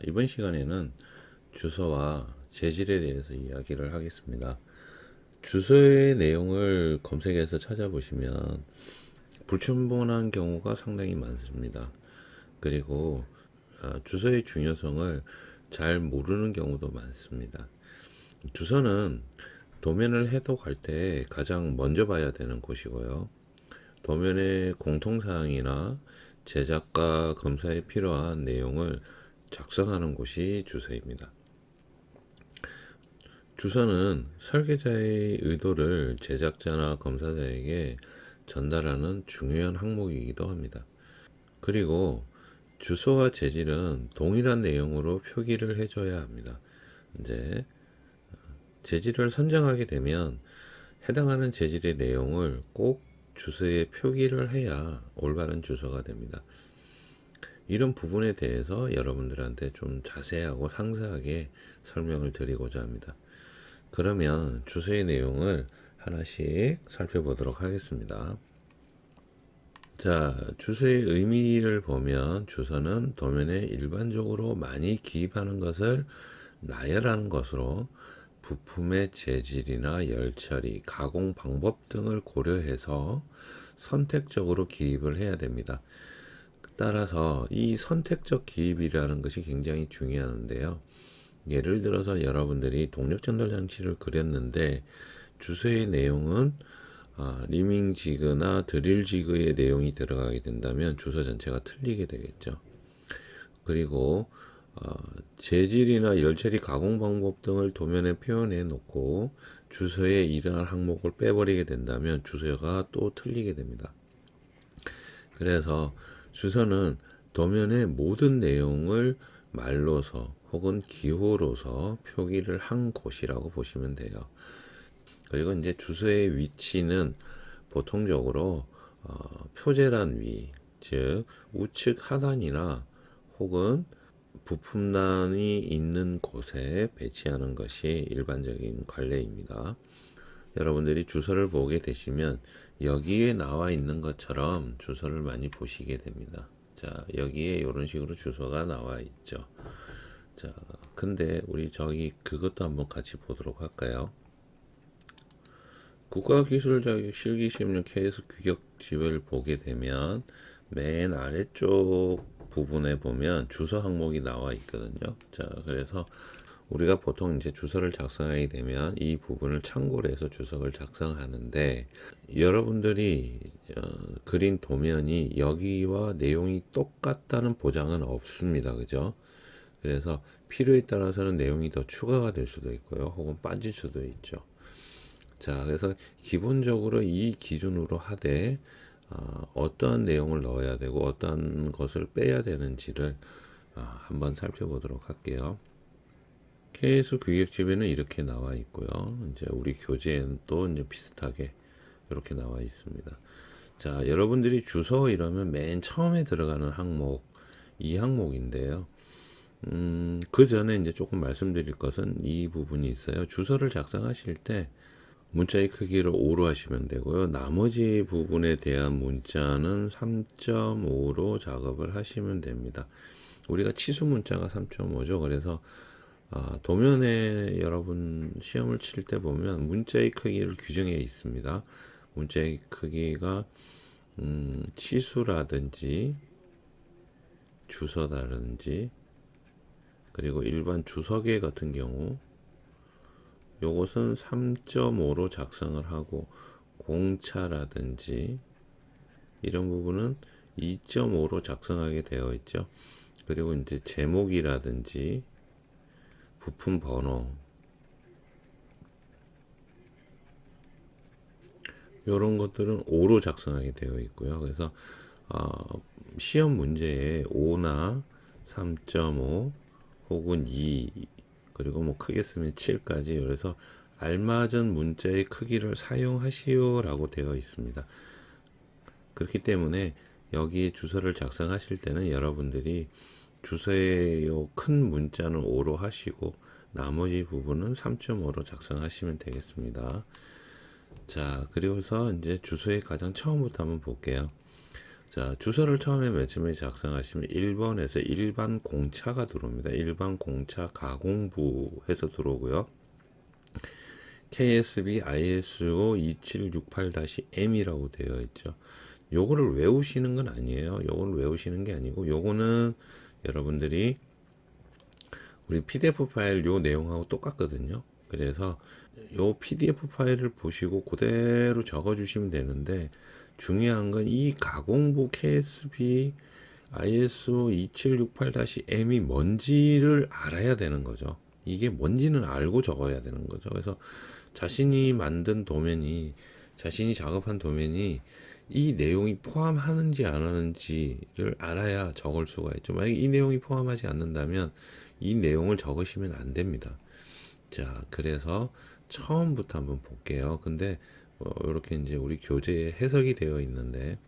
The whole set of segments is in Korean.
이번 시간에는 주소와 재질에 대해서 이야기를 하겠습니다. 주소의 내용을 검색해서 찾아보시면 불충분한 경우가 상당히 많습니다. 그리고 주소의 중요성을 잘 모르는 경우도 많습니다. 주소는 도면을 해독할 때 가장 먼저 봐야 되는 곳이고요. 도면의 공통사항이나 제작과 검사에 필요한 내용을 작성하는 곳이 주소입니다. 주소는 설계자의 의도를 제작자나 검사자에게 전달하는 중요한 항목이기도 합니다. 그리고 주소와 재질은 동일한 내용으로 표기를 해줘야 합니다. 이제 재질을 선정하게 되면 해당하는 재질의 내용을 꼭 주소에 표기를 해야 올바른 주소가 됩니다. 이런 부분에 대해서 여러분들한테 좀 자세하고 상세하게 설명을 드리고자 합니다. 그러면 주소의 내용을 하나씩 살펴보도록 하겠습니다. 자, 주소의 의미를 보면 주소는 도면에 일반적으로 많이 기입하는 것을 나열하는 것으로 부품의 재질이나 열처리, 가공 방법 등을 고려해서 선택적으로 기입을 해야 됩니다. 따라서 이 선택적 기입이라는 것이 굉장히 중요한데요. 예를 들어서 여러분들이 동력 전달 장치를 그렸는데 주소의 내용은 리밍 지그나 드릴 지그의 내용이 들어가게 된다면 주소 전체가 틀리게 되겠죠. 그리고 재질이나 열처리 가공 방법 등을 도면에 표현해 놓고 주소에 이러한 항목을 빼버리게 된다면 주소가 또 틀리게 됩니다. 그래서 주소는 도면의 모든 내용을 말로서 혹은 기호로서 표기를 한 곳이라고 보시면 돼요. 그리고 이제 주소의 위치는 보통적으로 표제란 위, 즉 우측 하단이나 혹은 부품란이 있는 곳에 배치하는 것이 일반적인 관례입니다. 여러분들이 주소를 보게 되시면 여기에 나와 있는 것처럼 주소를 많이 보시게 됩니다. 자, 여기에 이런 식으로 주소가 나와 있죠. 자, 근데 우리 저기 그것도 한번 같이 보도록 할까요? 국가기술자격 실기시험용 KS 규격집을 보게 되면 맨 아래쪽 부분에 보면 주소 항목이 나와 있거든요. 자, 그래서 우리가 보통 이제 주소를 작성하게 되면 이 부분을 참고로 해서 주소를 작성하는데 여러분들이 그린 도면이 여기와 내용이 똑같다는 보장은 없습니다. 그죠? 그래서 필요에 따라서는 내용이 더 추가가 될 수도 있고요. 혹은 빠질 수도 있죠. 자, 그래서 기본적으로 이 기준으로 하되 어떠한 내용을 넣어야 되고 어떠한 것을 빼야 되는지를 한번 살펴보도록 할게요. KS 규격집에는 이렇게 나와 있고요. 이제 우리 교재에는 또 이제 비슷하게 이렇게 나와 있습니다. 자, 여러분들이 주소 이러면 맨 처음에 들어가는 항목, 이 항목인데요. 그 전에 이제 조금 말씀드릴 것은 이 부분이 있어요. 주소를 작성하실 때 문자의 크기를 5로 하시면 되고요. 나머지 부분에 대한 문자는 3.5로 작업을 하시면 됩니다. 우리가 치수 문자가 3.5죠. 그래서 도면에 여러분 시험을 칠 때 보면 문자의 크기를 규정해 있습니다. 문자의 크기가 치수라든지 주소라든지 그리고 일반 주소계 같은 경우 요것은 3.5로 작성을 하고 공차라든지 이런 부분은 2.5로 작성하게 되어 있죠. 그리고 이제 제목이라든지 부품 번호 이런 것들은 5로 작성하게 되어 있고요. 그래서 시험 문제에 5나 3.5 혹은 2 그리고 뭐 크게 쓰면 7까지 그래서 알맞은 문자의 크기를 사용하시오라고 되어 있습니다. 그렇기 때문에 여기에 주소를 작성하실 때는 여러분들이 주소의 큰 문자는 5로 하시고 나머지 부분은 3.5로 작성하시면 되겠습니다. 자, 그리고서 이제 주소의 가장 처음부터 한번 볼게요. 자, 주소를 처음에 맨 처음에 작성하시면 1번에서 일반 공차가 들어옵니다. 일반 공차 가공부 해서 들어오고요. KSB ISO 2768-M이라고 되어 있죠. 요거를 외우시는 건 아니에요. 요거를 외우시는 게 아니고 요거는 여러분들이 우리 PDF 파일 요 내용하고 똑같거든요. 그래서 요 PDF 파일을 보시고 그대로 적어 주시면 되는데 중요한 건 이 가공부 KSB ISO 2768-M이 뭔지를 알아야 되는 거죠. 이게 뭔지는 알고 적어야 되는 거죠. 그래서 자신이 만든 도면이 자신이 작업한 도면이 이 내용이 포함하는지 안 하는지를 알아야 적을 수가 있죠. 만약에 이 내용이 포함하지 않는다면 이 내용을 적으시면 안 됩니다. 자, 그래서 처음부터 한번 볼게요. 근데 이렇게 이제 우리 교재에 해석이 되어 있는데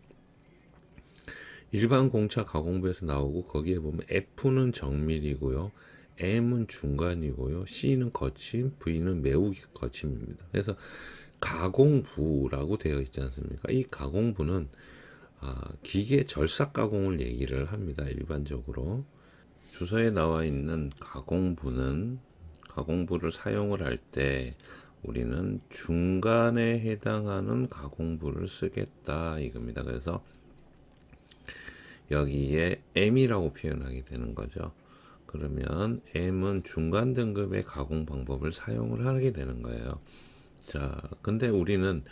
일반 공차 가공부에서 나오고 거기에 보면 F는 정밀이고요. M은 중간이고요. C는 거침, V는 매우 거침입니다. 그래서 가공부라고 되어 있지 않습니까? 이 가공부는 기계 절삭 가공을 얘기를 합니다. 일반적으로. 주소에 나와 있는 가공부는 가공부를 사용을 할 때 우리는 중간에 해당하는 가공부를 쓰겠다 이겁니다. 그래서 여기에 M이라고 표현하게 되는 거죠. 그러면 M은 중간 등급의 가공 방법을 사용을 하게 되는 거예요. 자, 근데 우리는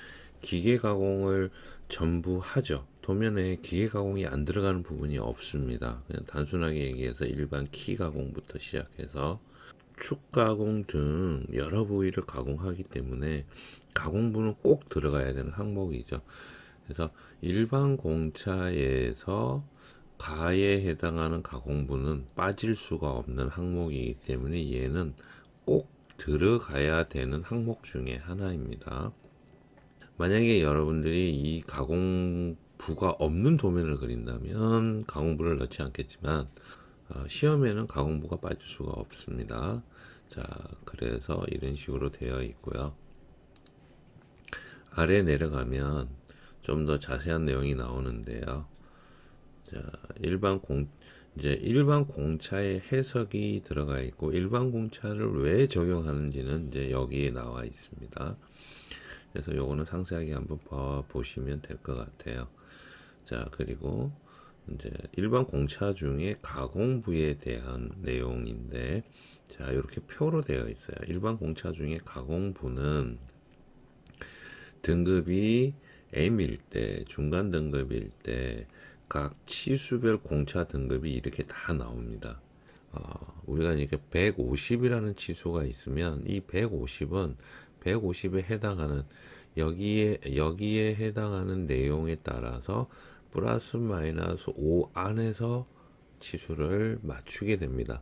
기계 가공을 전부 하죠. 도면에 기계 가공이 안 들어가는 부분이 없습니다. 그냥 단순하게 얘기해서 일반 키 가공부터 시작해서 축 가공 등 여러 부위를 가공하기 때문에 가공부는 꼭 들어가야 되는 항목이죠. 그래서 일반 공차에서 가에 해당하는 가공부는 빠질 수가 없는 항목이기 때문에 얘는 꼭 들어가야 되는 항목 중에 하나입니다. 만약에 여러분들이 이 가공부가 없는 도면을 그린다면 가공부를 넣지 않겠지만 시험에는 가공부가 빠질 수가 없습니다. 자, 그래서 이런 식으로 되어 있고요. 아래 내려가면 좀 더 자세한 내용이 나오는데요. 자, 일반 공차의 해석이 들어가 있고 일반 공차를 왜 적용하는지는 이제 여기에 나와 있습니다. 그래서 요거는 상세하게 한번 보시면 될 것 같아요. 자, 그리고 이제 일반 공차 중에 가공부에 대한 내용인데 자, 이렇게 표로 되어 있어요. 일반 공차 중에 가공부는 등급이 M일 때, 중간 등급일 때 각 치수별 공차 등급이 이렇게 다 나옵니다. 우리가 이렇게 150이라는 치수가 있으면 이 150은 150에 해당하는 여기에 해당하는 내용에 따라서 플러스 마이너스 5 안에서 치수를 맞추게 됩니다.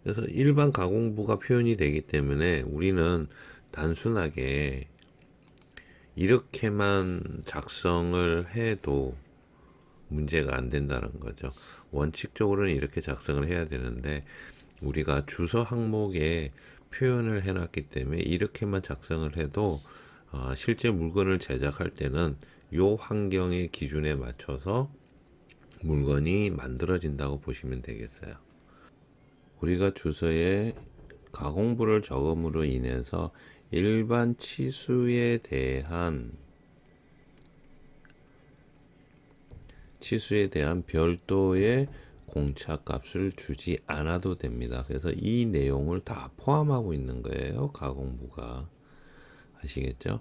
그래서 일반 가공부가 표현이 되기 때문에 우리는 단순하게 이렇게만 작성을 해도 문제가 안 된다는 거죠. 원칙적으로는 이렇게 작성을 해야 되는데 우리가 주소 항목에 표현을 해놨기 때문에 이렇게만 작성을 해도 실제 물건을 제작할 때는 요 환경의 기준에 맞춰서 물건이 만들어진다고 보시면 되겠어요. 우리가 주소에 가공부를 적음으로 인해서 일반 치수에 대한 별도의 공차 값을 주지 않아도 됩니다. 그래서 이 내용을 다 포함하고 있는 거예요. 가공부가. 아시겠죠?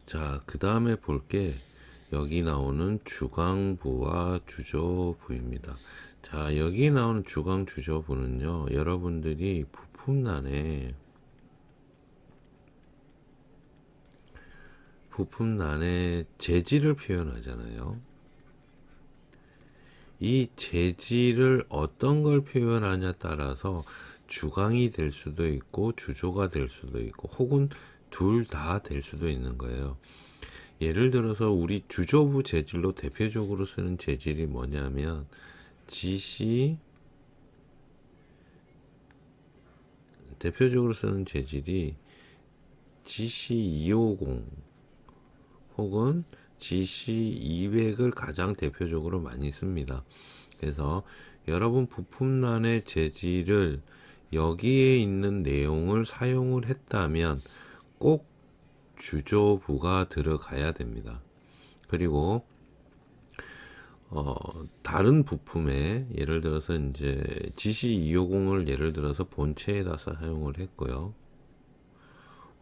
자, 그 다음에 볼 게 여기 나오는 주광부와 주조부입니다. 자, 여기 나오는 주광 주조부는요, 여러분들이 부품란에 재질을 표현하잖아요. 이 재질을 어떤 걸 표현하냐에 따라서 주광이 될 수도 있고 주조가 될 수도 있고 혹은 둘 다 될 수도 있는 거예요. 예를 들어서 우리 주조부 재질로 대표적으로 쓰는 재질이 뭐냐면 대표적으로 쓰는 재질이 GC250 혹은 GC200을 가장 대표적으로 많이 씁니다. 그래서 여러분 부품란의 재질을 여기에 있는 내용을 사용을 했다면 꼭 주조부가 들어가야 됩니다. 그리고 다른 부품에 예를 들어서 이제 GC250을 예를 들어서 본체에다 사용을 했고요.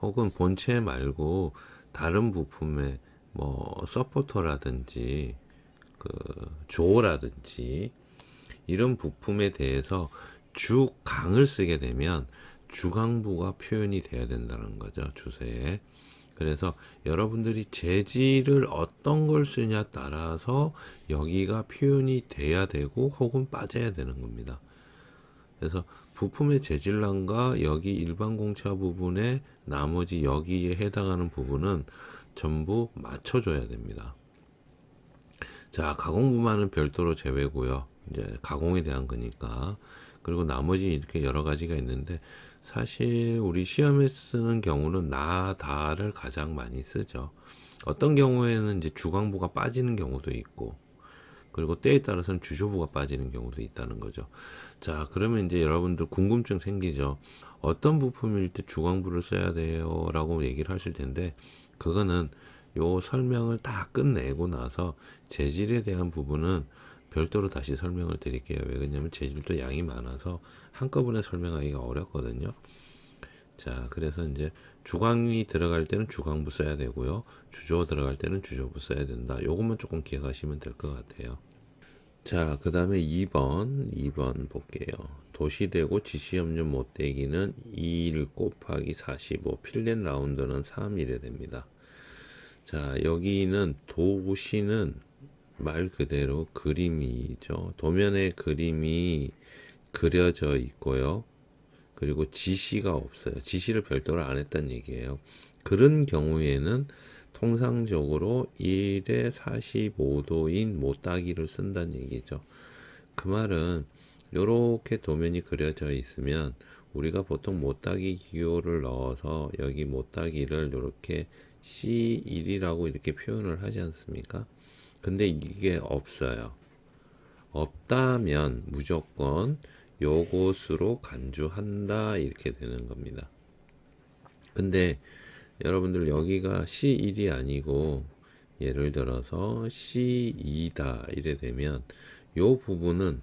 혹은 본체 말고 다른 부품에 뭐 서포터라든지 그 조어라든지 이런 부품에 대해서 주강을 쓰게 되면 주강부가 표현이 돼야 된다는 거죠, 주세에. 그래서 여러분들이 재질을 어떤 걸 쓰냐 따라서 여기가 표현이 돼야 되고 혹은 빠져야 되는 겁니다. 그래서 부품의 재질란과 여기 일반 공차 부분에 나머지 여기에 해당하는 부분은 전부 맞춰줘야 됩니다. 자, 가공부만은 별도로 제외고요. 이제 가공에 대한 거니까. 그리고 나머지 이렇게 여러 가지가 있는데 사실 우리 시험에 쓰는 경우는 나다를 가장 많이 쓰죠. 어떤 경우에는 이제 주광부가 빠지는 경우도 있고 그리고 때에 따라서는 주조부가 빠지는 경우도 있다는 거죠. 자, 그러면 이제 여러분들 궁금증 생기죠. 어떤 부품일 때 주광부를 써야 돼요? 라고 얘기를 하실 텐데 그거는 요 설명을 다 끝내고 나서 재질에 대한 부분은 별도로 다시 설명을 드릴게요. 왜 그러냐면 재질도 양이 많아서 한꺼번에 설명하기가 어렵거든요. 자, 그래서 이제 주광이 들어갈 때는 주광부 써야 되고요. 주조 들어갈 때는 주조부 써야 된다. 요것만 조금 기억하시면 될 것 같아요. 자, 그 다음에 2번 볼게요. 도시되고 지시염료 못되기는 2일 곱하기 45, 필렛 라운드는 3이래 됩니다. 자, 여기는 도시는 말 그대로 그림이죠. 도면에 그림이 그려져 있고요. 그리고 지시가 없어요. 지시를 별도로 안 했다는 얘기예요. 그런 경우에는 통상적으로 1에 45도인 못따기를 쓴다는 얘기죠. 그 말은 이렇게 도면이 그려져 있으면 우리가 보통 못따기 기호를 넣어서 여기 못따기를 이렇게 C1이라고 이렇게 표현을 하지 않습니까? 근데 이게 없어요. 없다면 무조건 요것으로 간주한다 이렇게 되는 겁니다. 근데 여러분들 여기가 C1이 아니고 예를 들어서 C2다 이래 되면 요 부분은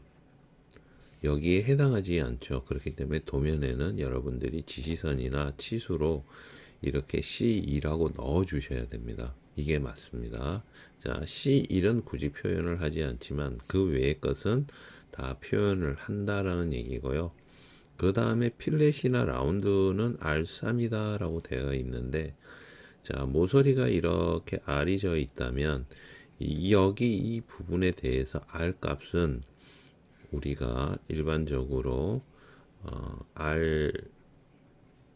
여기에 해당하지 않죠. 그렇기 때문에 도면에는 여러분들이 지시선이나 치수로 이렇게 C2라고 넣어 주셔야 됩니다. 이게 맞습니다. 자, C1은 굳이 표현을 하지 않지만 그 외의 것은 다 표현을 한다라는 얘기고요. 그 다음에 필렛이나 라운드는 R3이다 라고 되어 있는데 자, 모서리가 이렇게 R이 져 있다면 여기 이 부분에 대해서 R 값은 우리가 일반적으로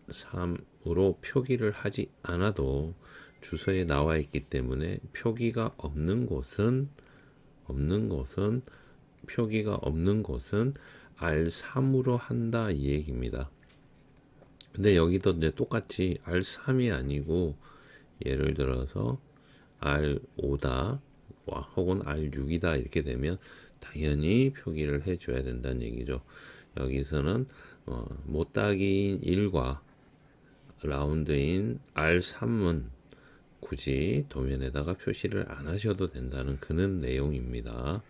R3으로 표기를 하지 않아도 주소에 나와 있기 때문에 표기가 없는 곳은 R3으로 한다 이 얘기입니다. 근데 여기도 이제 똑같이 R3이 아니고 예를 들어서 R5다 혹은 R6이다 이렇게 되면 당연히 표기를 해줘야 된다는 얘기죠. 여기서는 못따기인 1과 라운드인 R3은 굳이 도면에다가 표시를 안 하셔도 된다는 그런 내용입니다.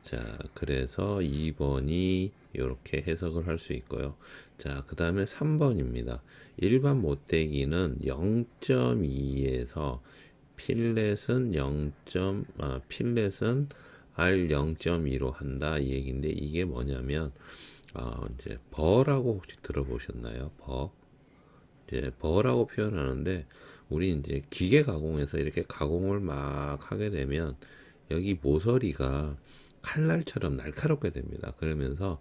자, 그래서 2번이 이렇게 해석을 할 수 있고요. 자, 그 다음에 3번입니다. 일반 못대기는 0.2에서 필렛은 필렛은 R0.2로 한다 이 얘기인데 이게 뭐냐면 이제 버라고 혹시 들어보셨나요? 이제 버라고 표현하는데 우리 이제 기계 가공에서 이렇게 가공을 막 하게 되면 여기 모서리가 칼날처럼 날카롭게 됩니다. 그러면서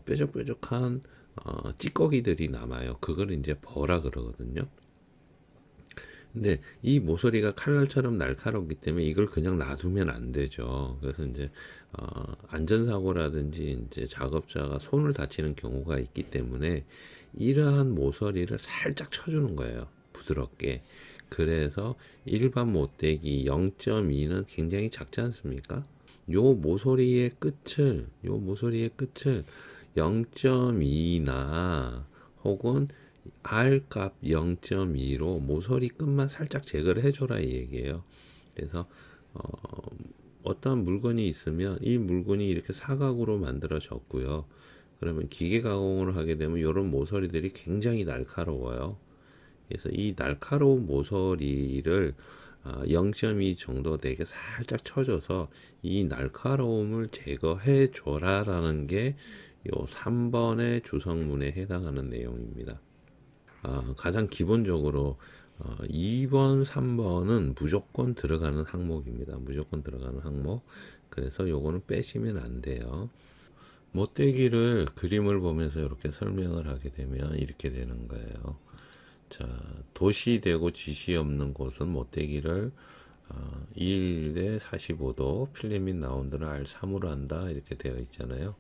뾰족뾰족한 찌꺼기들이 남아요. 그걸 이제 버라 그러거든요. 근데 이 모서리가 칼날처럼 날카롭기 때문에 이걸 그냥 놔두면 안 되죠. 그래서 이제 안전사고라든지 이제 작업자가 손을 다치는 경우가 있기 때문에 이러한 모서리를 살짝 쳐주는 거예요. 부드럽게. 그래서 일반 못대기 0.2는 굉장히 작지 않습니까? 요 모서리의 끝을 0.2나 혹은 R값 0.2로 모서리 끝만 살짝 제거를 해줘라 이 얘기예요. 그래서 어떤 물건이 있으면 이 물건이 이렇게 사각으로 만들어졌고요. 그러면 기계 가공을 하게 되면 이런 모서리들이 굉장히 날카로워요. 그래서 이 날카로운 모서리를 0.2 정도 되게 살짝 쳐줘서 이 날카로움을 제거해 줘라라는 게 요 3번의 주성문에 해당하는 내용입니다. 가장 기본적으로 2번, 3번은 무조건 들어가는 항목입니다. 무조건 들어가는 항목. 그래서 요거는 빼시면 안 돼요. 못대기를 그림을 보면서 이렇게 설명을 하게 되면 이렇게 되는 거예요. 자, 도시되고 지시 없는 곳은 못대기를 2대 45도 필름 및 라운드를 R3으로 한다 이렇게 되어 있잖아요.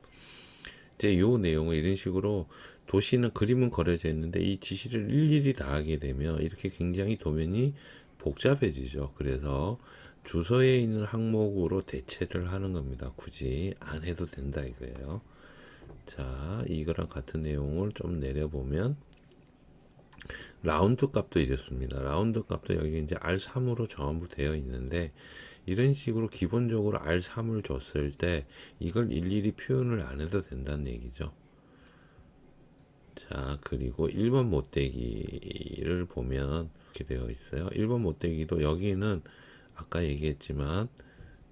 이제 요 내용을 이런 식으로 도시는 그림은 그려져 있는데 이 지시를 일일이 다 하게 되면 이렇게 굉장히 도면이 복잡해지죠. 그래서 주소에 있는 항목으로 대체를 하는 겁니다. 굳이 안 해도 된다 이거예요. 자, 이거랑 같은 내용을 좀 내려보면 라운드 값도 이렇습니다. 라운드 값도 여기 이제 R3으로 전부 되어 있는데 이런 식으로 기본적으로 R3을 줬을 때 이걸 일일이 표현을 안 해도 된다는 얘기죠. 자, 그리고 1번 못대기를 보면 이렇게 되어 있어요. 1번 못대기도 여기는 아까 얘기했지만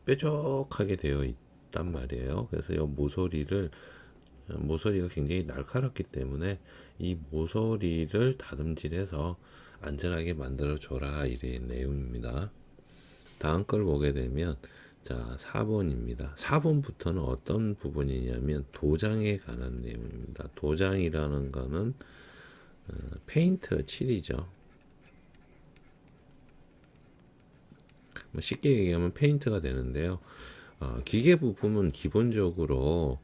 뾰족하게 되어 있단 말이에요. 그래서 이 모서리가 굉장히 날카롭기 때문에 이 모서리를 다듬질해서 안전하게 만들어 줘라 이런 내용입니다. 다음 걸 보게 되면 자 4번입니다. 4번부터는 어떤 부분이냐면 도장에 관한 내용입니다. 도장이라는 거는 페인트 칠이죠. 쉽게 얘기하면 페인트가 되는데요. 기계 부품은 기본적으로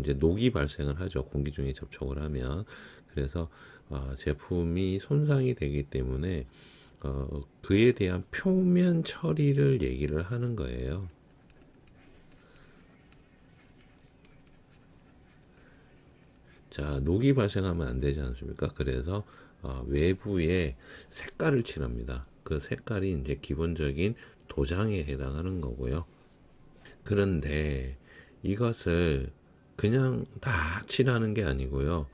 이제 녹이 발생을 하죠. 공기 중에 접촉을 하면. 그래서 제품이 손상이 되기 때문에 그에 대한 표면 처리를 얘기를 하는 거예요. 자, 녹이 발생하면 안 되지 않습니까? 그래서 외부에 색깔을 칠합니다. 그 색깔이 이제 기본적인 도장에 해당하는 거고요. 그런데 이것을 그냥 다 칠하는 게 아니고요.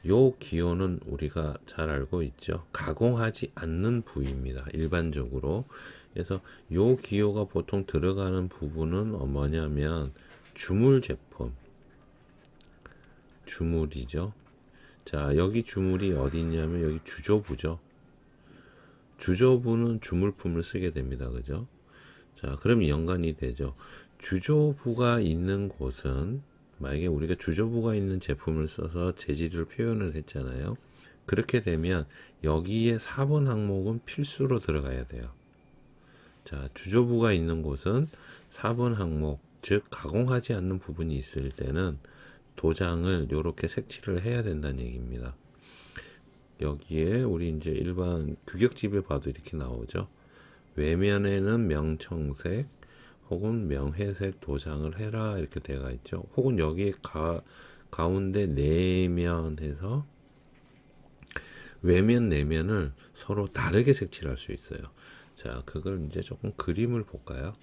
요 기호는 우리가 잘 알고 있죠. 가공하지 않는 부위입니다. 일반적으로. 그래서 요 기호가 보통 들어가는 부분은 뭐냐면 주물 제품. 주물이죠. 자, 여기 주물이 어디 있냐면 여기 주조부죠. 주조부는 주물품을 쓰게 됩니다. 그죠? 자, 그럼 연관이 되죠. 주조부가 있는 곳은 만약에 우리가 주조부가 있는 제품을 써서 재질을 표현을 했잖아요. 그렇게 되면 여기에 4번 항목은 필수로 들어가야 돼요. 자, 주조부가 있는 곳은 4번 항목, 즉 가공하지 않는 부분이 있을 때는 도장을 이렇게 색칠을 해야 된다는 얘기입니다. 여기에 우리 이제 일반 규격집에 봐도 이렇게 나오죠. 외면에는 명청색 혹은 명회색 도장을 해라 이렇게 되어 있죠. 혹은 여기 가운데 내면에서 외면 내면을 서로 다르게 색칠할 수 있어요. 자, 그걸 이제 조금 그림을 볼까요?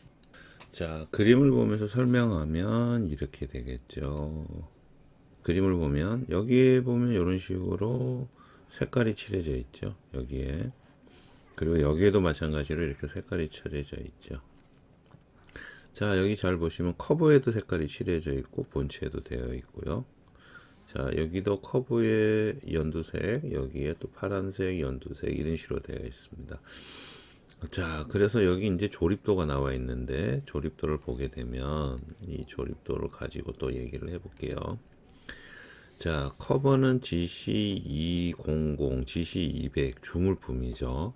자, 그림을 보면서 설명하면 이렇게 되겠죠. 그림을 보면 여기에 보면 이런 식으로 색깔이 칠해져 있죠. 여기에. 그리고 여기에도 마찬가지로 이렇게 색깔이 칠해져 있죠. 자, 여기 잘 보시면 커브에도 색깔이 칠해져 있고 본체에도 되어 있고요. 자, 여기도 커브에 연두색, 여기에 또 파란색, 연두색 이런 식으로 되어 있습니다. 자, 그래서 여기 이제 조립도가 나와 있는데 조립도를 보게 되면 이 조립도를 가지고 또 얘기를 해볼게요. 자, 커버는 GC200, GC200 주물품이죠.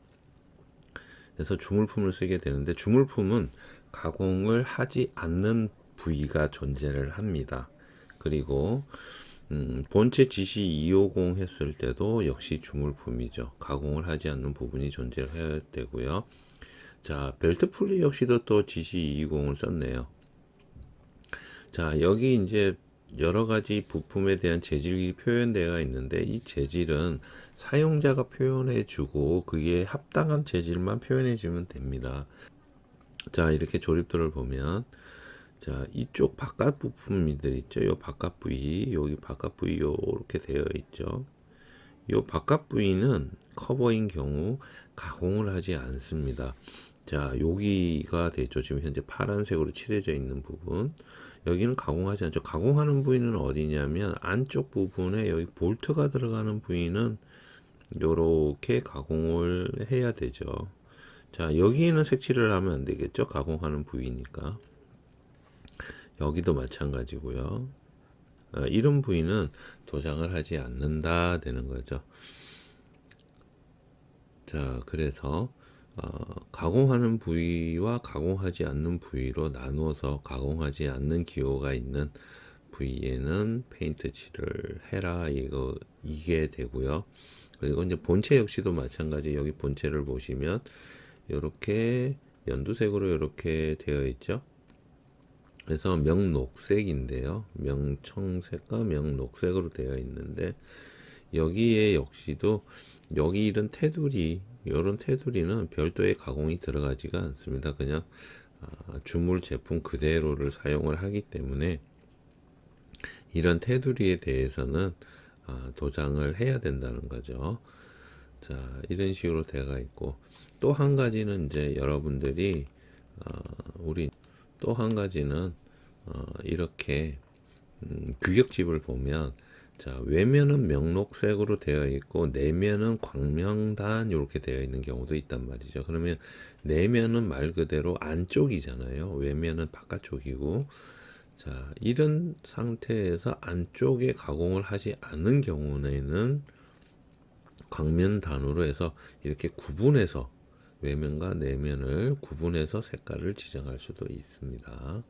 그래서 주물품을 쓰게 되는데 주물품은 가공을 하지 않는 부위가 존재를 합니다. 그리고 본체 GC 250 했을 때도 역시 주물품이죠. 가공을 하지 않는 부분이 존재해야 되고요. 자, 벨트 풀리 역시도 또 GC 220을 썼네요. 자, 여기 이제 여러 가지 부품에 대한 재질이 표현되어 있는데 이 재질은 사용자가 표현해 주고 그게 합당한 재질만 표현해 주면 됩니다. 자, 이렇게 조립도를 보면 자, 이쪽 바깥 부품들 있죠. 요 바깥 부위, 여기 바깥 부위 요렇게 되어 있죠. 요 바깥 부위는 커버인 경우 가공을 하지 않습니다. 자, 여기가 되죠. 지금 현재 파란색으로 칠해져 있는 부분. 여기는 가공하지 않죠. 가공하는 부위는 어디냐면 안쪽 부분에 여기 볼트가 들어가는 부위는 요렇게 가공을 해야 되죠. 자, 여기에는 색칠을 하면 안 되겠죠. 가공하는 부위니까. 여기도 마찬가지고요. 이런 부위는 도장을 하지 않는다 되는 거죠. 자, 그래서 가공하는 부위와 가공하지 않는 부위로 나누어서 가공하지 않는 기호가 있는 부위에는 페인트 칠을 해라 이게 되고요. 그리고 이제 본체 역시도 마찬가지. 여기 본체를 보시면 이렇게 연두색으로 이렇게 되어 있죠. 그래서 명녹색인데요. 명청색과 명녹색으로 되어 있는데 여기에 역시도 여기 이런 이런 테두리는 별도의 가공이 들어가지가 않습니다. 그냥 주물 제품 그대로를 사용을 하기 때문에 이런 테두리에 대해서는 도장을 해야 된다는 거죠. 자, 이런 식으로 되어 있고 또 한 가지는 이제 여러분들이 우리 또 한 가지는 이렇게 규격집을 보면 자, 외면은 명록색으로 되어 있고 내면은 광명단 이렇게 되어 있는 경우도 있단 말이죠. 그러면 내면은 말 그대로 안쪽이잖아요. 외면은 바깥쪽이고 자, 이런 상태에서 안쪽에 가공을 하지 않는 경우에는 광면단으로 해서 이렇게 구분해서 외면과 내면을 구분해서 색깔을 지정할 수도 있습니다.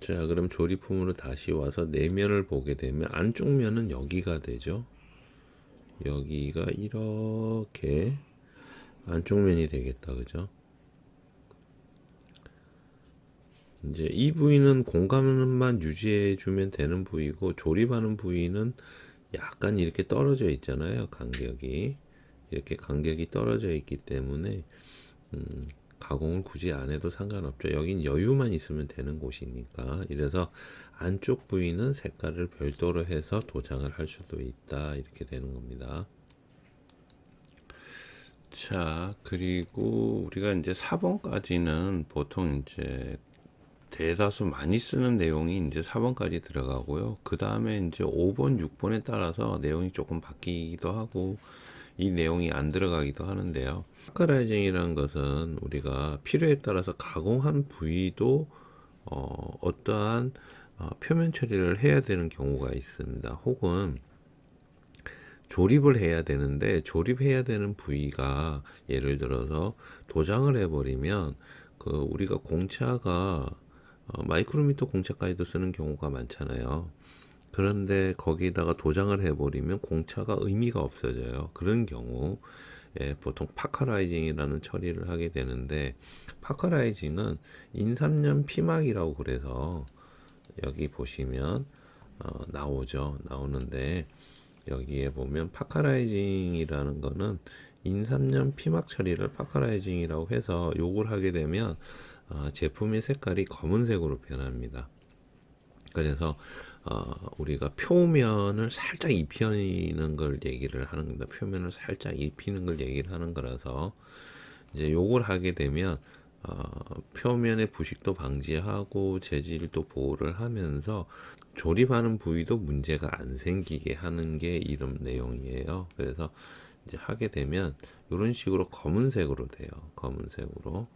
자, 그럼 조립품으로 다시 와서 내면을 보게 되면 안쪽 면은 여기가 되죠. 여기가 이렇게 안쪽 면이 되겠다. 그죠? 이제 이 부위는 공간만 유지해 주면 되는 부위고 조립하는 부위는 약간 이렇게 떨어져 있잖아요. 간격이 이렇게 간격이 떨어져 있기 때문에 가공을 굳이 안 해도 상관없죠. 여긴 여유만 있으면 되는 곳이니까. 이래서 안쪽 부위는 색깔을 별도로 해서 도장을 할 수도 있다. 이렇게 되는 겁니다. 자, 그리고 우리가 이제 4번까지는 보통 이제 대다수 많이 쓰는 내용이 이제 4번까지 들어가고요. 그 다음에 이제 5번, 6번에 따라서 내용이 조금 바뀌기도 하고 이 내용이 안 들어가기도 하는데요. 파크라이징이라는 것은 우리가 필요에 따라서 가공한 부위도 어떠한 표면 처리를 해야 되는 경우가 있습니다. 혹은 조립을 해야 되는데 조립해야 되는 부위가 예를 들어서 도장을 해버리면 그 우리가 공차가 마이크로미터 공차까지도 쓰는 경우가 많잖아요. 그런데 거기다가 도장을 해버리면 공차가 의미가 없어져요. 그런 경우 보통 파커라이징이라는 처리를 하게 되는데 파커라이징은 인삼염 피막이라고 그래서 여기 보시면 나오는데 여기에 보면 파커라이징이라는 거는 인삼염 피막 처리를 파커라이징이라고 해서 요걸 하게 되면 제품의 색깔이 검은색으로 변합니다. 그래서 우리가 표면을 살짝 입히는 걸 얘기를 하는 겁니다. 표면을 살짝 입히는 걸 얘기를 하는 거라서 이제 요걸 하게 되면 표면의 부식도 방지하고 재질도 보호를 하면서 조립하는 부위도 문제가 안 생기게 하는 게 이런 내용이에요. 그래서 이제 하게 되면 이런 식으로 검은색으로 돼요. 검은색으로.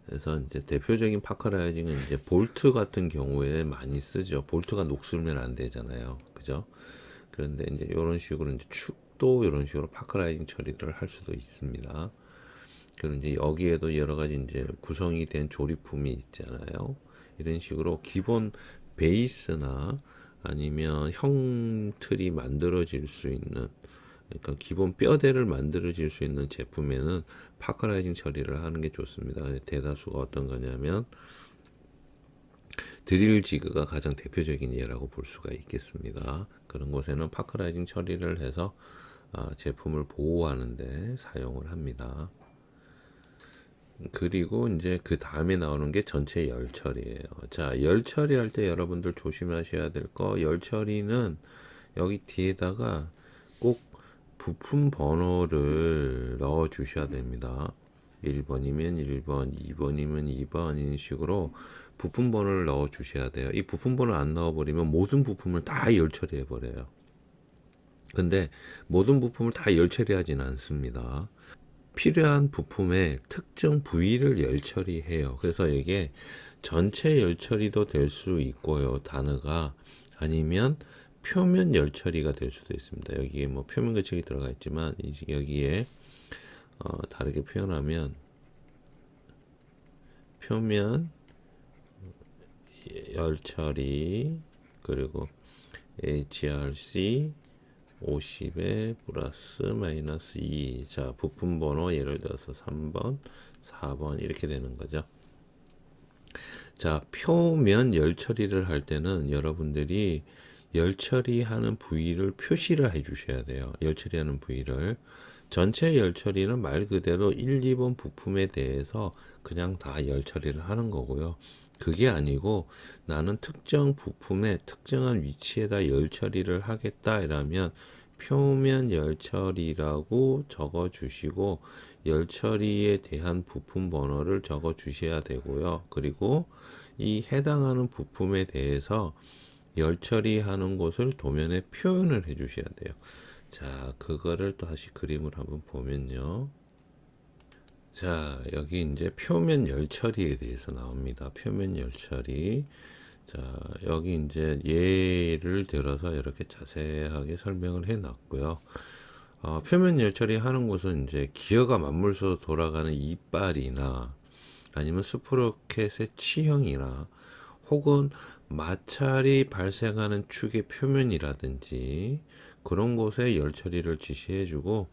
그래서 이제 대표적인 파커라이징은 이제 볼트 같은 경우에 많이 쓰죠. 볼트가 녹슬면 안 되잖아요. 그죠? 그런데 이제 이런 식으로 이제 축도 이런 식으로 파커라이징 처리를 할 수도 있습니다. 그리고 이제 여기에도 여러 가지 이제 구성이 된 조립품이 있잖아요. 이런 식으로 기본 베이스나 아니면 형틀이 만들어질 수 있는, 그러니까 기본 뼈대를 만들어질 수 있는 제품에는 파커라이징 처리를 하는 게 좋습니다. 대다수가 어떤 거냐면 드릴 지그가 가장 대표적인 예라고 볼 수가 있겠습니다. 그런 곳에는 파커라이징 처리를 해서 제품을 보호하는데 사용을 합니다. 그리고 이제 그 다음에 나오는 게 전체 열 처리예요. 자, 열 처리할 때 여러분들 조심하셔야 될 거, 열 처리는 여기 뒤에다가 꼭 부품 번호를 넣어 주셔야 됩니다. 1번이면 1번, 2번이면 2번 이런 식으로 부품 번호를 넣어 주셔야 돼요. 이 부품 번호 안 넣어 버리면 모든 부품을 다 열 처리해 버려요. 근데 모든 부품을 다 열 처리하지는 않습니다. 필요한 부품의 특정 부위를 열 처리해요. 그래서 이게 전체 열 처리도 될 수 있고요. 단어가 아니면 표면 열 처리가 될 수도 있습니다. 여기에 뭐 표면 거치기 들어가 있지만 여기에 다르게 표현하면 표면 열 처리 그리고 HRC 50에 플러스 마이너스 2. 자, 부품 번호 예를 들어서 3번, 4번 이렇게 되는 거죠. 자, 표면 열 처리를 할 때는 여러분들이 열 처리하는 부위를 표시를 해 주셔야 돼요. 열 처리하는 부위를. 전체 열 처리는 말 그대로 1, 2번 부품에 대해서 그냥 다 열 처리를 하는 거고요. 그게 아니고 나는 특정 부품의 특정한 위치에다 열 처리를 하겠다 이러면 표면 열 처리라고 적어 주시고 열 처리에 대한 부품 번호를 적어 주셔야 되고요. 그리고 이 해당하는 부품에 대해서 열 처리하는 곳을 도면에 표현을 해 주셔야 돼요. 자, 그거를 또 다시 그림을 한번 보면요. 자, 여기 이제 표면 열 처리에 대해서 나옵니다. 표면 열 처리. 자, 여기 이제 예를 들어서 이렇게 자세하게 설명을 해 놨고요. 표면 열 처리하는 곳은 이제 기어가 맞물려서 돌아가는 이빨이나 아니면 스프로켓의 치형이나 혹은 마찰이 발생하는 축의 표면이라든지 그런 곳에 열 처리를 지시해주고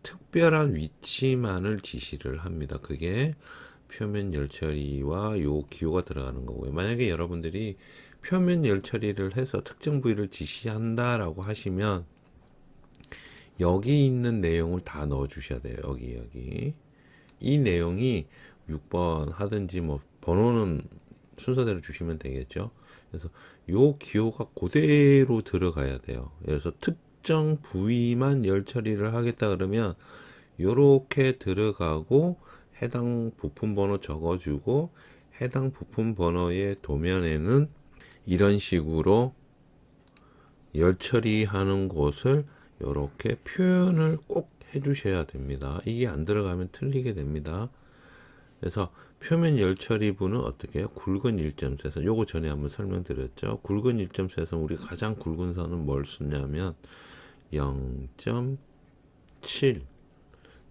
특별한 위치만을 지시를 합니다. 그게 표면 열 처리와 요 기호가 들어가는 거고요. 만약에 여러분들이 표면 열 처리를 해서 특정 부위를 지시한다라고 하시면 여기 있는 내용을 다 넣어 주셔야 돼요. 여기. 이 내용이 6번 하든지 뭐 번호는 순서대로 주시면 되겠죠. 그래서 요 기호가 그대로 들어가야 돼요. 그래서 특정 부위만 열 처리를 하겠다 그러면 요렇게 들어가고 해당 부품 번호 적어주고 해당 부품 번호의 도면에는 이런 식으로 열 처리하는 곳을 요렇게 표현을 꼭 해주셔야 됩니다. 이게 안 들어가면 틀리게 됩니다. 그래서 표면 열 처리부는 어떻게 해요? 굵은 일점세선. 요거 전에 한번 설명드렸죠. 굵은 일점세선 우리 가장 굵은 선은 뭘 쓰냐면 0.7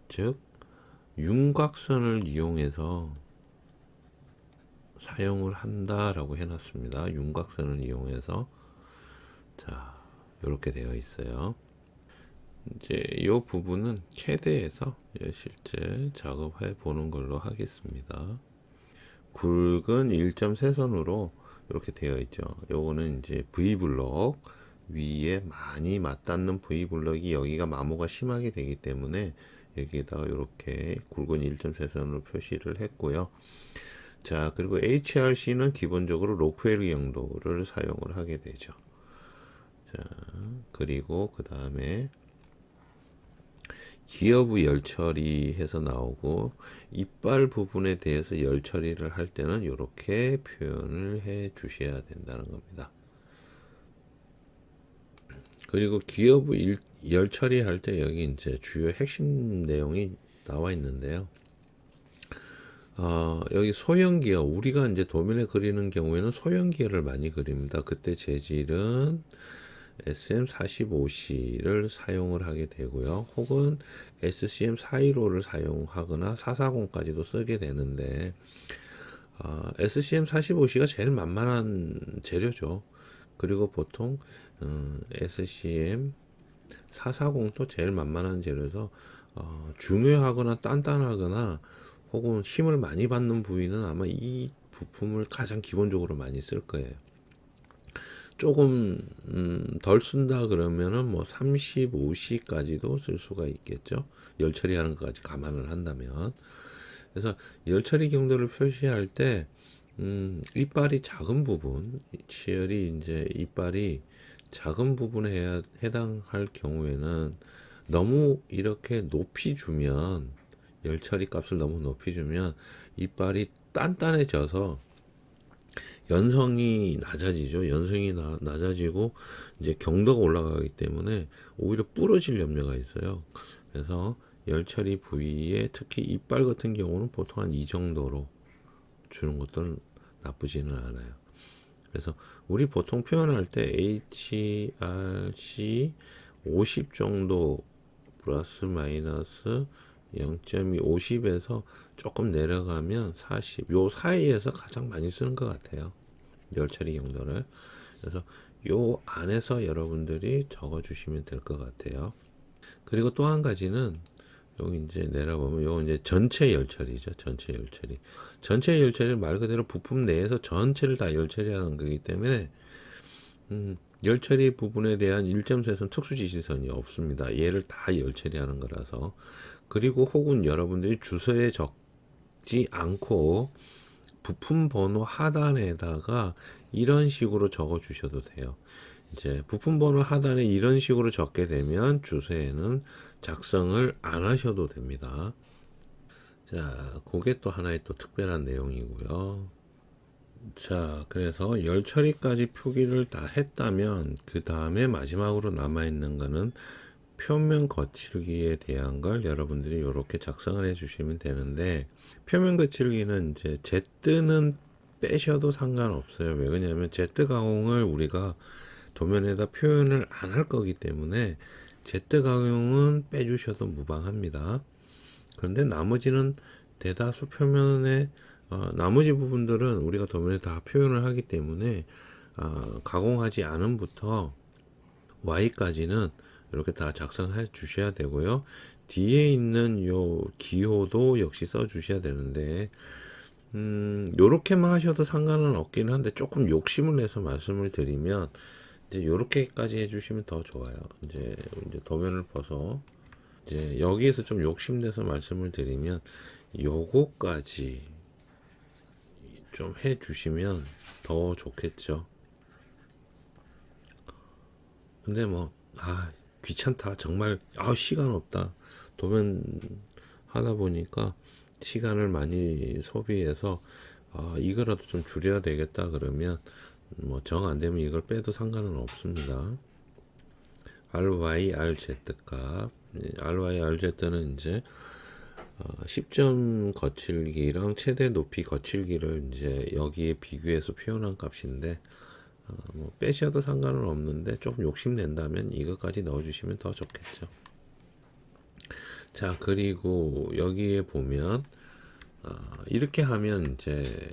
즉 윤곽선을 이용해서 사용을 한다라고 해놨습니다. 윤곽선을 이용해서. 자, 이렇게 되어 있어요. 이제 이 부분은 캐드에서 실제 작업해 보는 걸로 하겠습니다. 굵은 1.3선으로 이렇게 되어 있죠. 요거는 이제 V블록 위에 많이 맞닿는 V블록이 여기가 마모가 심하게 되기 때문에 여기에다가 이렇게 굵은 1.3선으로 표시를 했고요. 자, 그리고 HRC는 기본적으로 로프웰 경도를 사용을 하게 되죠. 자, 그리고 그 다음에 기어부 열 처리해서 나오고 이빨 부분에 대해서 열 처리를 할 때는 이렇게 표현을 해 주셔야 된다는 겁니다. 그리고 기어부 열 처리할 때 여기 이제 주요 핵심 내용이 나와 있는데요. 여기 소형 기어, 우리가 이제 도면에 그리는 경우에는 소형 기어를 많이 그립니다. 그때 재질은 SM45C를 사용을 하게 되고요. 혹은 SCM415를 사용하거나 440까지도 쓰게 되는데 SCM45C가 제일 만만한 재료죠. 그리고 보통 SCM440도 제일 만만한 재료에서 중요하거나 단단하거나 혹은 힘을 많이 받는 부위는 아마 이 부품을 가장 기본적으로 많이 쓸 거예요. 조금 덜 쓴다 그러면은 뭐 35C까지도 쓸 수가 있겠죠. 열 처리하는 것까지 감안을 한다면. 그래서 열 처리 경도를 표시할 때 이빨이 작은 부분, 치열이 이제 이빨이 작은 부분에 해당할 경우에는 너무 이렇게 높이 주면 열 처리 값을 너무 높이 주면 이빨이 단단해져서 연성이 낮아지죠. 연성이 낮아지고 이제 경도가 올라가기 때문에 오히려 부러질 염려가 있어요. 그래서 열 처리 부위에 특히 이빨 같은 경우는 보통 한 이 정도로 주는 것도 나쁘지는 않아요. 그래서 우리 보통 표현할 때 HRC 50 정도 플러스 마이너스 0.2 50에서 조금 내려가면 40, 요 사이에서 가장 많이 쓰는 것 같아요. 열 처리 경도를. 그래서 요 안에서 여러분들이 적어 주시면 될 것 같아요. 그리고 또 한 가지는 여기 이제 내려보면 요 이제 전체 열 처리죠. 전체 열 처리. 전체 열 처리는 말 그대로 부품 내에서 전체를 다 열 처리하는 거기 때문에 열 처리 부분에 대한 1.4선 특수 지시선이 없습니다. 얘를 다 열 처리하는 거라서. 그리고 혹은 여러분들이 주소에 적지 않고 부품 번호 하단에다가 이런 식으로 적어 주셔도 돼요. 이제 부품 번호 하단에 이런 식으로 적게 되면 주소에는 작성을 안 하셔도 됩니다. 자, 그게 또 하나의 또 특별한 내용이고요. 자, 그래서 열 처리까지 표기를 다 했다면 그 다음에 마지막으로 남아 있는 거는 표면 거칠기에 대한 걸 여러분들이 이렇게 작성을 해 주시면 되는데, 표면 거칠기는 이제 Z는 빼셔도 상관없어요. 왜 그러냐면 Z 가공을 우리가 도면에다 표현을 안 할 거기 때문에 Z 가공은 빼주셔도 무방합니다. 그런데 나머지는 대다수 표면에 나머지 부분들은 우리가 도면에 다 표현을 하기 때문에 가공하지 않음부터 Y까지는 이렇게 다 작성해 주셔야 되고요. 뒤에 있는 요 기호도 역시 써 주셔야 되는데 요렇게만 하셔도 상관은 없기는 한데 조금 욕심을 내서 말씀을 드리면 이제 요렇게까지 해주시면 더 좋아요. 이제 도면을 벗어 이제 여기에서 좀 욕심내서 말씀을 드리면 요거까지 좀 해주시면 더 좋겠죠. 근데 뭐 귀찮다 정말 시간 없다 도면 하다 보니까 시간을 많이 소비해서 이거라도 좀 줄여야 되겠다 그러면 뭐 정 안 되면 이걸 빼도 상관은 없습니다. RY, RZ 값 RY, RZ는 이제 10점 거칠기랑 최대 높이 거칠기를 이제 여기에 비교해서 표현한 값인데 뭐 빼셔도 상관은 없는데 조금 욕심 낸다면 이것까지 넣어주시면 더 좋겠죠. 자, 그리고 여기에 보면 이렇게 하면 이제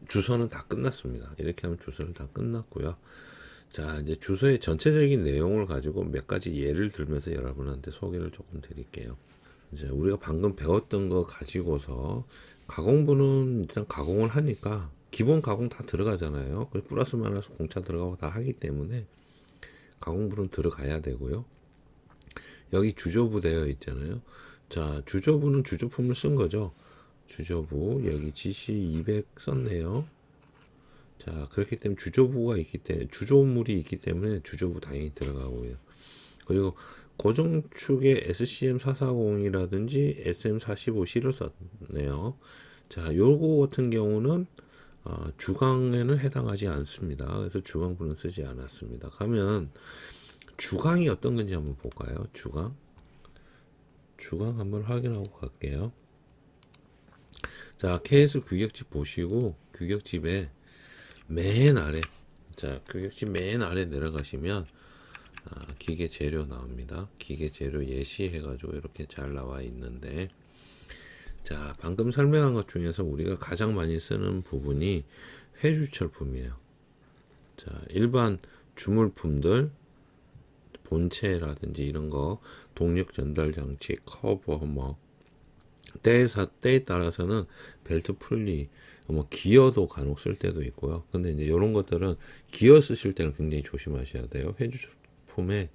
주소는 다 끝났습니다. 이렇게 하면 주소는 다 끝났고요. 자, 이제 주소의 전체적인 내용을 가지고 몇 가지 예를 들면서 여러분한테 소개를 조금 드릴게요. 이제 우리가 방금 배웠던 거 가지고서 가공부는 일단 가공을 하니까 기본 가공 다 들어가잖아요. 그래서 플러스 마이너스 공차 들어가고 다 하기 때문에 가공부는 들어가야 되고요. 여기 주조부 되어 있잖아요. 자, 주조부는 주조품을 쓴 거죠. 주조부 여기 GC 200 썼네요. 자, 그렇기 때문에 주조부가 있기 때문에 주조물이 있기 때문에 주조부 당연히 들어가고요. 그리고 고정축에 SCM440이라든지 SM45C를 썼네요. 자, 요거 같은 경우는 주강에는 해당하지 않습니다. 그래서 주강부는 쓰지 않았습니다. 가면 주강이 어떤 건지 한번 볼까요? 주강 한번 확인하고 갈게요. 자, KS 규격집 보시고 규격집에 맨 아래, 자, 규격집 맨 아래 내려가시면 기계 재료 나옵니다. 기계 재료 예시해가지고 이렇게 잘 나와 있는데, 자, 방금 설명한 것 중에서 우리가 가장 많이 쓰는 부분이 회주철품이에요. 자, 일반 주물품들, 본체라든지 이런 거, 동력 전달 장치, 커버, 뭐 때에 따라서는 벨트 풀리, 뭐 기어도 간혹 쓸 때도 있고요. 근데 이제 이런 것들은 기어 쓰실 때는 굉장히 조심하셔야 돼요. 회주품에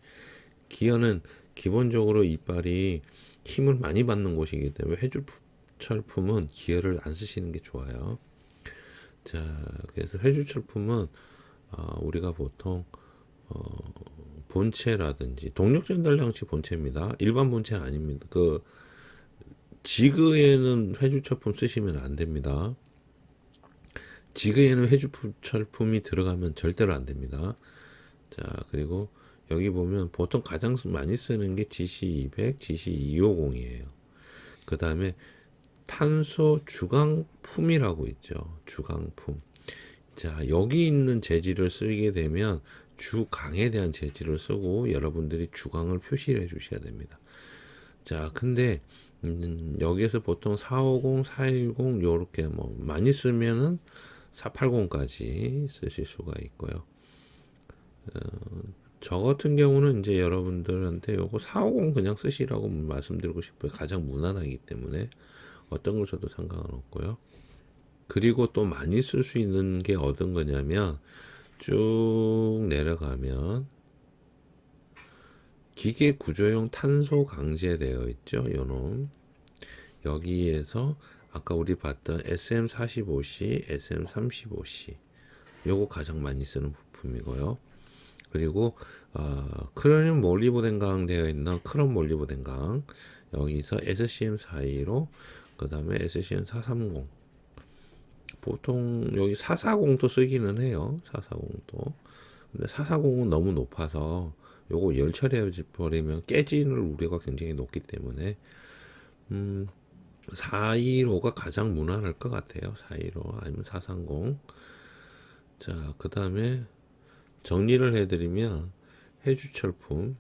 기어는 기본적으로 이빨이 힘을 많이 받는 곳이기 때문에 회주철품은 기어를 안 쓰시는 게 좋아요. 자, 그래서 회주철품은 우리가 보통 본체라든지 동력 전달 장치 본체입니다. 일반 본체는 아닙니다. 그 지그에는 회주철품 쓰시면 안 됩니다. 지그에는 회주철품이 들어가면 절대로 안 됩니다. 자, 그리고 여기 보면 보통 가장 많이 쓰는 게 GC200, GC250이에요. 그 다음에 탄소 주강품이라고 있죠. 주강품. 자, 여기 있는 재질을 쓰게 되면 주강에 대한 재질을 쓰고 여러분들이 주강을 표시를 해 주셔야 됩니다. 자, 근데 여기에서 보통 450, 410 요렇게 뭐 많이 쓰면은 480까지 쓰실 수가 있고요. 저 같은 경우는 이제 여러분들한테 요거 450 그냥 쓰시라고 말씀드리고 싶어요. 가장 무난하기 때문에 어떤 걸 써도 상관은 없고요. 그리고 또 많이 쓸 수 있는 게 어떤 거냐면 쭉 내려가면 기계 구조용 탄소 강제되어 있죠. 요놈 여기에서 아까 우리 봤던 SM45C, SM35C 요거 가장 많이 쓰는 부품이고요. 그리고 크롬 몰리브덴강 되어 있는 크롬 몰리브덴강 여기서 SCM415 그 다음에 SCM430 보통 여기 440도 쓰기는 해요. 440도 근데 440은 너무 높아서 요거 열 처리해 버리면 깨지는 우려가 굉장히 높기 때문에 415가 가장 무난할 것 같아요. 415 아니면 430. 자, 그 다음에 정리를 해드리면 해주철품,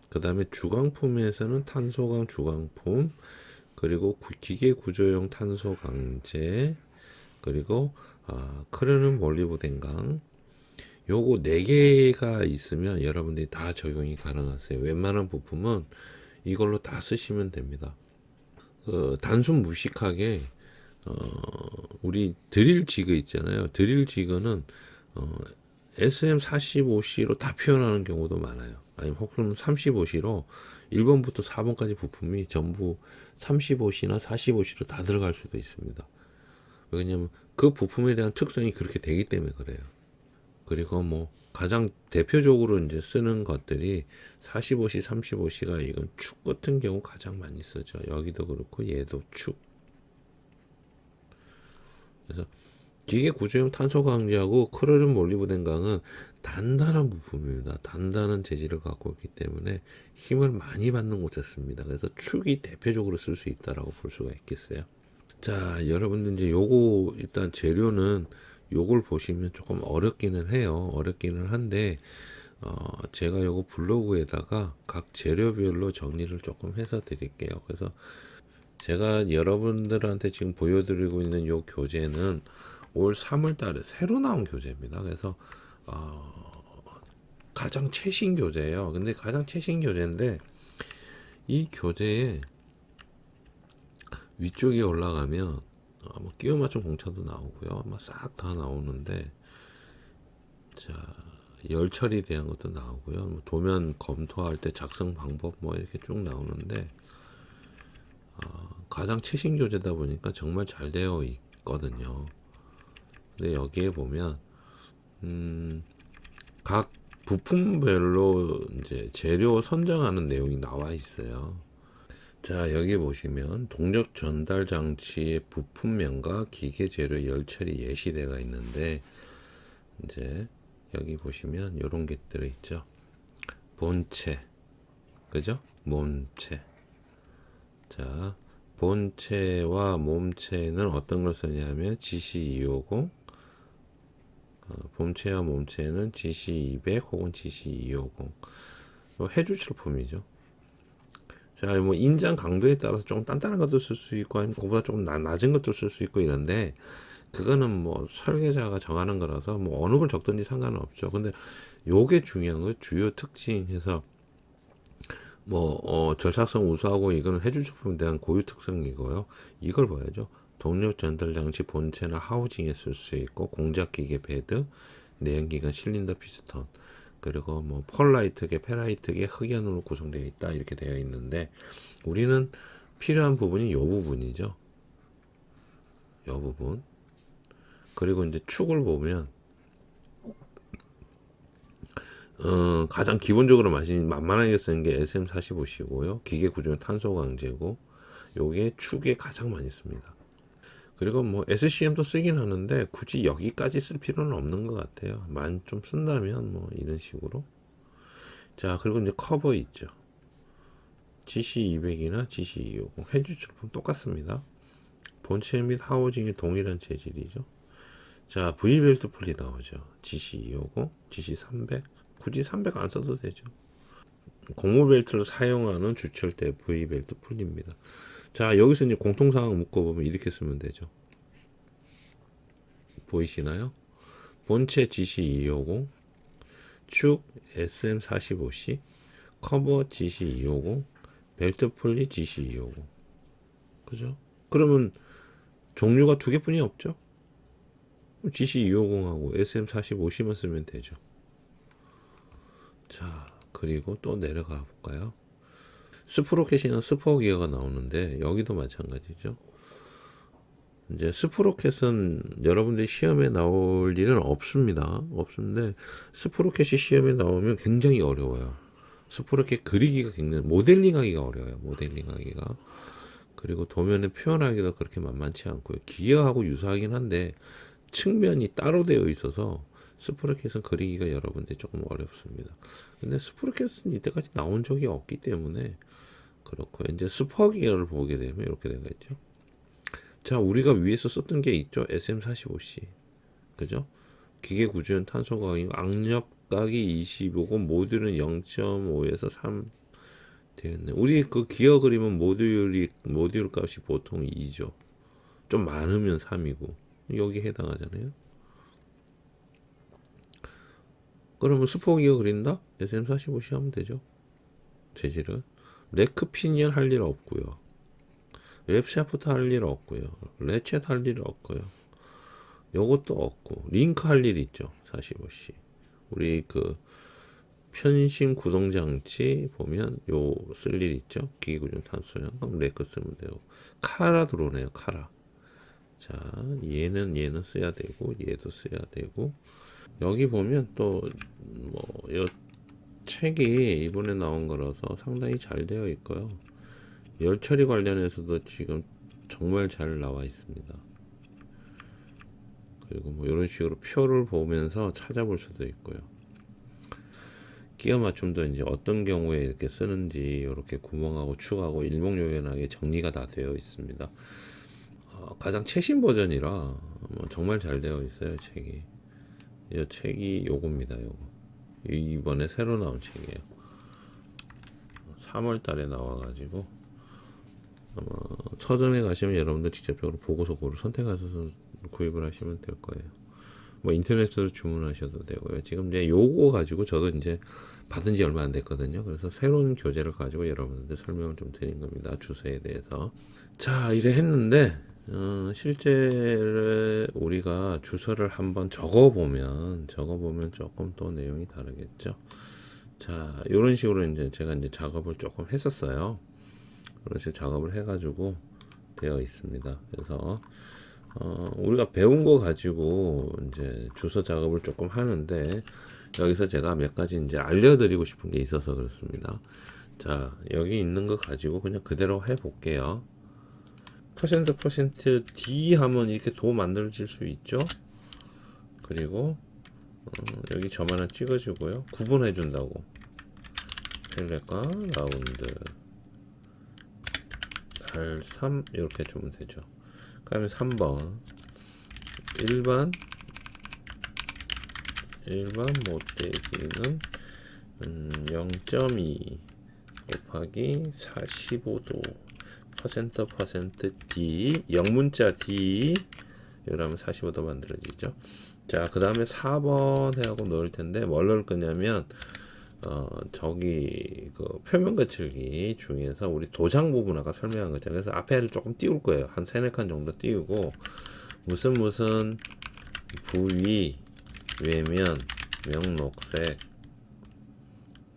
그 다음에 주강품에서는 탄소강 주강품, 그리고 기계 구조용 탄소 강제, 그리고 크레눔 몰리브덴강. 요거 4개가 있으면 여러분들이 다 적용이 가능하세요. 웬만한 부품은 이걸로 다 쓰시면 됩니다. 단순 무식하게 우리 드릴 지그 있잖아요. 드릴 지그는 SM45C로 다 표현하는 경우도 많아요. 아니면 혹은 35C로 1번부터 4번까지 부품이 전부 35C나 45C로 다 들어갈 수도 있습니다. 왜냐면 그 부품에 대한 특성이 그렇게 되기 때문에 그래요. 그리고 뭐 가장 대표적으로 이제 쓰는 것들이 45C, 35C가 이건 축 같은 경우 가장 많이 쓰죠. 여기도 그렇고 얘도 축. 그래서 기계 구조용 탄소 강제하고 크로륨 몰리브덴강은 단단한 부품입니다. 단단한 재질을 갖고 있기 때문에 힘을 많이 받는 곳에 씁니다. 그래서 축이 대표적으로 쓸 수 있다라고 볼 수가 있겠어요. 자, 여러분들 이제 요거 일단 재료는 요걸 보시면 조금 어렵기는 해요. 어렵기는 한데 제가 요거 블로그에다가 각 재료별로 정리를 조금 해서 드릴게요. 그래서 제가 여러분들한테 지금 보여드리고 있는 요 교재는 올 3월 달에 새로 나온 교재입니다. 그래서 가장 최신 교재예요. 근데 가장 최신 교재인데 이 교재에 위쪽에 올라가면 뭐 끼워 맞춤 공차도 나오고요. 아마 싹 다 나오는데 자, 열 처리 대한 것도 나오고요. 뭐 도면 검토할 때 작성 방법 뭐 이렇게 쭉 나오는데 가장 최신 교재다 보니까 정말 잘 되어 있거든요. 근데 여기에 보면 각 부품별로 이제 재료 선정하는 내용이 나와 있어요. 자, 여기 보시면 동력 전달 장치의 부품명과 기계 재료 열 처리 예시대가 있는데 이제 여기 보시면 이런 게 들어 있죠. 본체, 그죠? 몸체. 자, 본체와 몸체는 어떤 걸 쓰냐면 GC250, 본체와 몸체는 GC200 혹은 GC250. 해주철품이죠. 자, 뭐 인장 강도에 따라서 좀 단단한 것도 쓸 수 있고 아니면 그보다 조금 낮은 것도 쓸 수 있고 이런데 그거는 뭐 설계자가 정하는 거라서 뭐 어느 걸 적든지 상관은 없죠. 근데 요게 중요한 거 주요 특징해서 절삭성 우수하고 이거는 해줄 제품에 대한 고유 특성이고요. 이걸 봐야죠. 동력 전달 장치 본체나 하우징에 쓸 수 있고 공작 기계 베드, 내연기관 실린더 피스톤, 그리고 뭐 펄라이트계, 페라이트계 흑연으로 구성되어 있다 이렇게 되어 있는데 우리는 필요한 부분이 요 부분이죠. 요 부분. 그리고 이제 축을 보면 가장 기본적으로 만만하게 쓰는 게 SM45C고요. 기계 구조는 탄소 강제고 요게 축에 가장 많이 씁니다. 그리고 뭐 SCM도 쓰긴 하는데 굳이 여기까지 쓸 필요는 없는 것 같아요. 만 좀 쓴다면 뭐 이런 식으로. 자, 그리고 이제 커버 있죠. GC200이나 GC250 해주 제품 똑같습니다. 본체 및 하우징이 동일한 재질이죠. 자, V벨트 풀이 나오죠. GC250, GC300. 굳이 300 안 써도 되죠. 고무벨트를 사용하는 주철대 V벨트 풀입니다. 자, 여기서 이제 공통사항 묶어보면 이렇게 쓰면 되죠. 보이시나요? 본체 GC250, 축 SM45C, 커버 GC250, 벨트 풀리 GC250. 그죠? 그러면 종류가 두 개뿐이 없죠? GC250하고 SM45C만 쓰면 되죠. 자, 그리고 또 내려가 볼까요? 스프로켓이나 스포 기어가 나오는데 여기도 마찬가지죠. 이제 스프로켓은 여러분들이 시험에 나올 일은 없습니다. 없는데 스프로켓이 시험에 나오면 굉장히 어려워요. 스프로켓 그리기가 굉장히 모델링하기가 어려워요. 모델링하기가. 그리고 도면에 표현하기도 그렇게 만만치 않고요. 기어하고 유사하긴 한데 측면이 따로 되어 있어서 스프로켓은 그리기가 여러분들이 조금 어렵습니다. 근데 스프로켓은 이때까지 나온 적이 없기 때문에 그렇고 이제 스포 기어를 보게 되면 이렇게 되어 있죠. 자, 우리가 위에서 썼던 게 있죠. SM45C. 그죠? 기계 구조는 탄소각이고 악력각이 25고 모듈은 0.5에서 3 되겠네. 우리 그 기어 그리면 모듈 값이 보통 2죠. 좀 많으면 3이고 여기 해당하잖아요. 그러면 스포 기어 그린다? SM45C 하면 되죠. 재질은 레크 피니언 할 일 없고요. 웹샤프트 할 일 없고요. 레쳇 할 일 없고요. 요것도 없고 링크 할 일 있죠. 45C. 우리 그 편심 구동 장치 보면 요 쓸 일 있죠. 기계 구동 탄소형. 그럼 레크 쓰면 되고. 카라 들어오네요. 카라. 자, 얘는 써야 되고 얘도 써야 되고 여기 보면 또 뭐 요 책이 이번에 나온 거라서 상당히 잘 되어 있고요. 열 처리 관련해서도 지금 정말 잘 나와 있습니다. 그리고 뭐 이런 식으로 표를 보면서 찾아볼 수도 있고요. 끼워 맞춤도 이제 어떤 경우에 이렇게 쓰는지 이렇게 구멍하고 축하고 일목요연하게 정리가 다 되어 있습니다. 가장 최신 버전이라 뭐 정말 잘 되어 있어요. 책이. 이 책이 요겁니다. 요거. 이번에 새로 나온 책이에요. 3월 달에 나와가지고 서점에 가시면 여러분들 직접적으로 보고서 그걸 선택하셔서 구입을 하시면 될 거예요. 뭐 인터넷으로 주문하셔도 되고요. 지금 이제 요거 가지고 저도 이제 받은 지 얼마 안 됐거든요. 그래서 새로운 교재를 가지고 여러분한테 설명을 좀 드린 겁니다. 주소에 대해서. 자, 이래 했는데 실제 우리가 주소를 한번 적어보면 조금 또 내용이 다르겠죠. 자, 이런 식으로 이제 제가 이제 작업을 조금 했었어요. 그런 식으로 작업을 해가지고 되어 있습니다. 그래서 우리가 배운 거 가지고 이제 주소 작업을 조금 하는데 여기서 제가 몇 가지 이제 알려드리고 싶은 게 있어서 그렇습니다. 자, 여기 있는 거 가지고 그냥 그대로 해볼게요. %% D 하면 이렇게 도 만들어질 수 있죠. 그리고 여기 점 하나 찍어주고요. 구분해 준다고. 펠렛과 라운드 R3 이렇게 주면 되죠. 그 다음에 3번 일반 못되기는 0.2 곱하기 45도 퍼센트 D 영문자 D 이러면 45도 만들어지죠. 자, 그 다음에 4번 해하고 넣을 텐데 뭘 넣을 거냐면 저기 그 표면 거칠기 중에서 우리 도장 부분 아까 설명한 거죠. 그래서 앞에를 조금 띄울 거예요. 한 3-4칸 정도 띄우고 무슨 부위 외면 명록색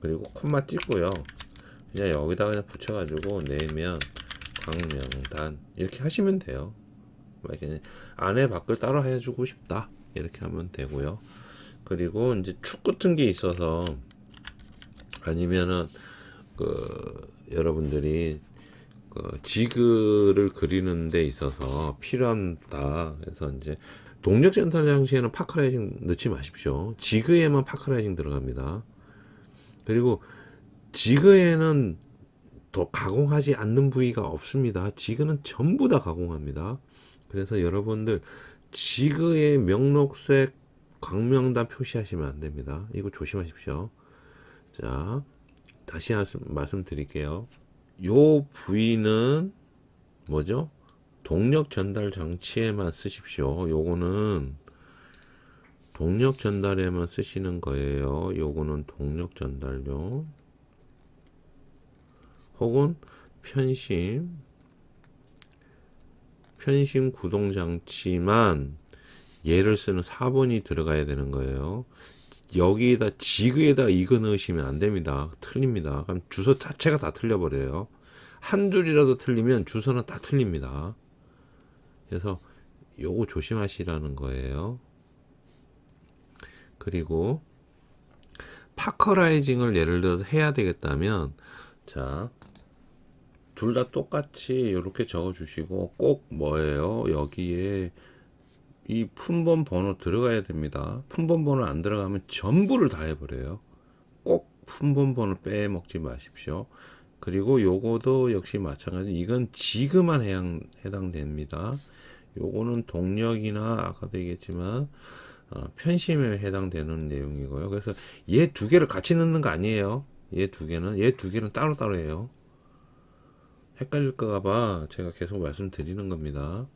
그리고 콤마 찍고요. 그냥 여기다가 그냥 붙여가지고 내면 광명단 이렇게 하시면 돼요. 안에 밖을 따로 해주고 싶다 이렇게 하면 되고요. 그리고 이제 축 같은 게 있어서 아니면은 여러분들이 지그를 그리는 데 있어서 필요하다. 그래서 이제 동력 전달 장치에는 파크라이징 넣지 마십시오. 지그에만 파크라이징 들어갑니다. 그리고 지그에는 더 가공하지 않는 부위가 없습니다. 지그는 전부 다 가공합니다. 그래서 여러분들 지그의 명록색 광명단 표시하시면 안 됩니다. 이거 조심하십시오. 자, 다시 말씀드릴게요. 요 부위는 뭐죠? 동력 전달 장치에만 쓰십시오. 요거는 동력 전달에만 쓰시는 거예요. 요거는 동력 전달용 혹은 편심 구동 장치만 얘를 쓰는 4번이 들어가야 되는 거예요. 여기에다 지그에다 이거 넣으시면 안 됩니다. 틀립니다. 그럼 주소 자체가 다 틀려버려요. 한 줄이라도 틀리면 주소는 다 틀립니다. 그래서 요거 조심하시라는 거예요. 그리고 파커라이징을 예를 들어서 해야 되겠다면 자, 둘 다 똑같이 이렇게 적어 주시고 꼭 뭐예요? 여기에 이 품번 번호 들어가야 됩니다. 품번 번호 안 들어가면 전부를 다 해버려요. 꼭 품번 번호 빼먹지 마십시오. 그리고 요거도 역시 마찬가지. 이건 지그만 해당됩니다. 요거는 동력이나 아까도 얘기했지만 편심에 해당되는 내용이고요. 그래서 얘 두 개를 같이 넣는 거 아니에요. 얘 두 개는 따로따로 해요. 헷갈릴까봐 제가 계속 말씀드리는 겁니다.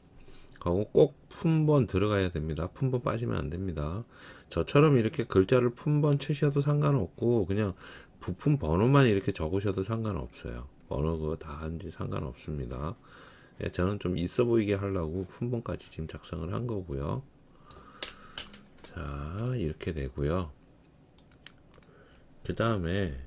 하고 꼭 품번 들어가야 됩니다. 품번 빠지면 안 됩니다. 저처럼 이렇게 글자를 품번 치셔도 상관없고 그냥 부품 번호만 이렇게 적으셔도 상관없어요. 번호 그거 다 한지 상관없습니다. 예, 저는 좀 있어 보이게 하려고 품번까지 지금 작성을 한 거고요. 자, 이렇게 되고요. 그 다음에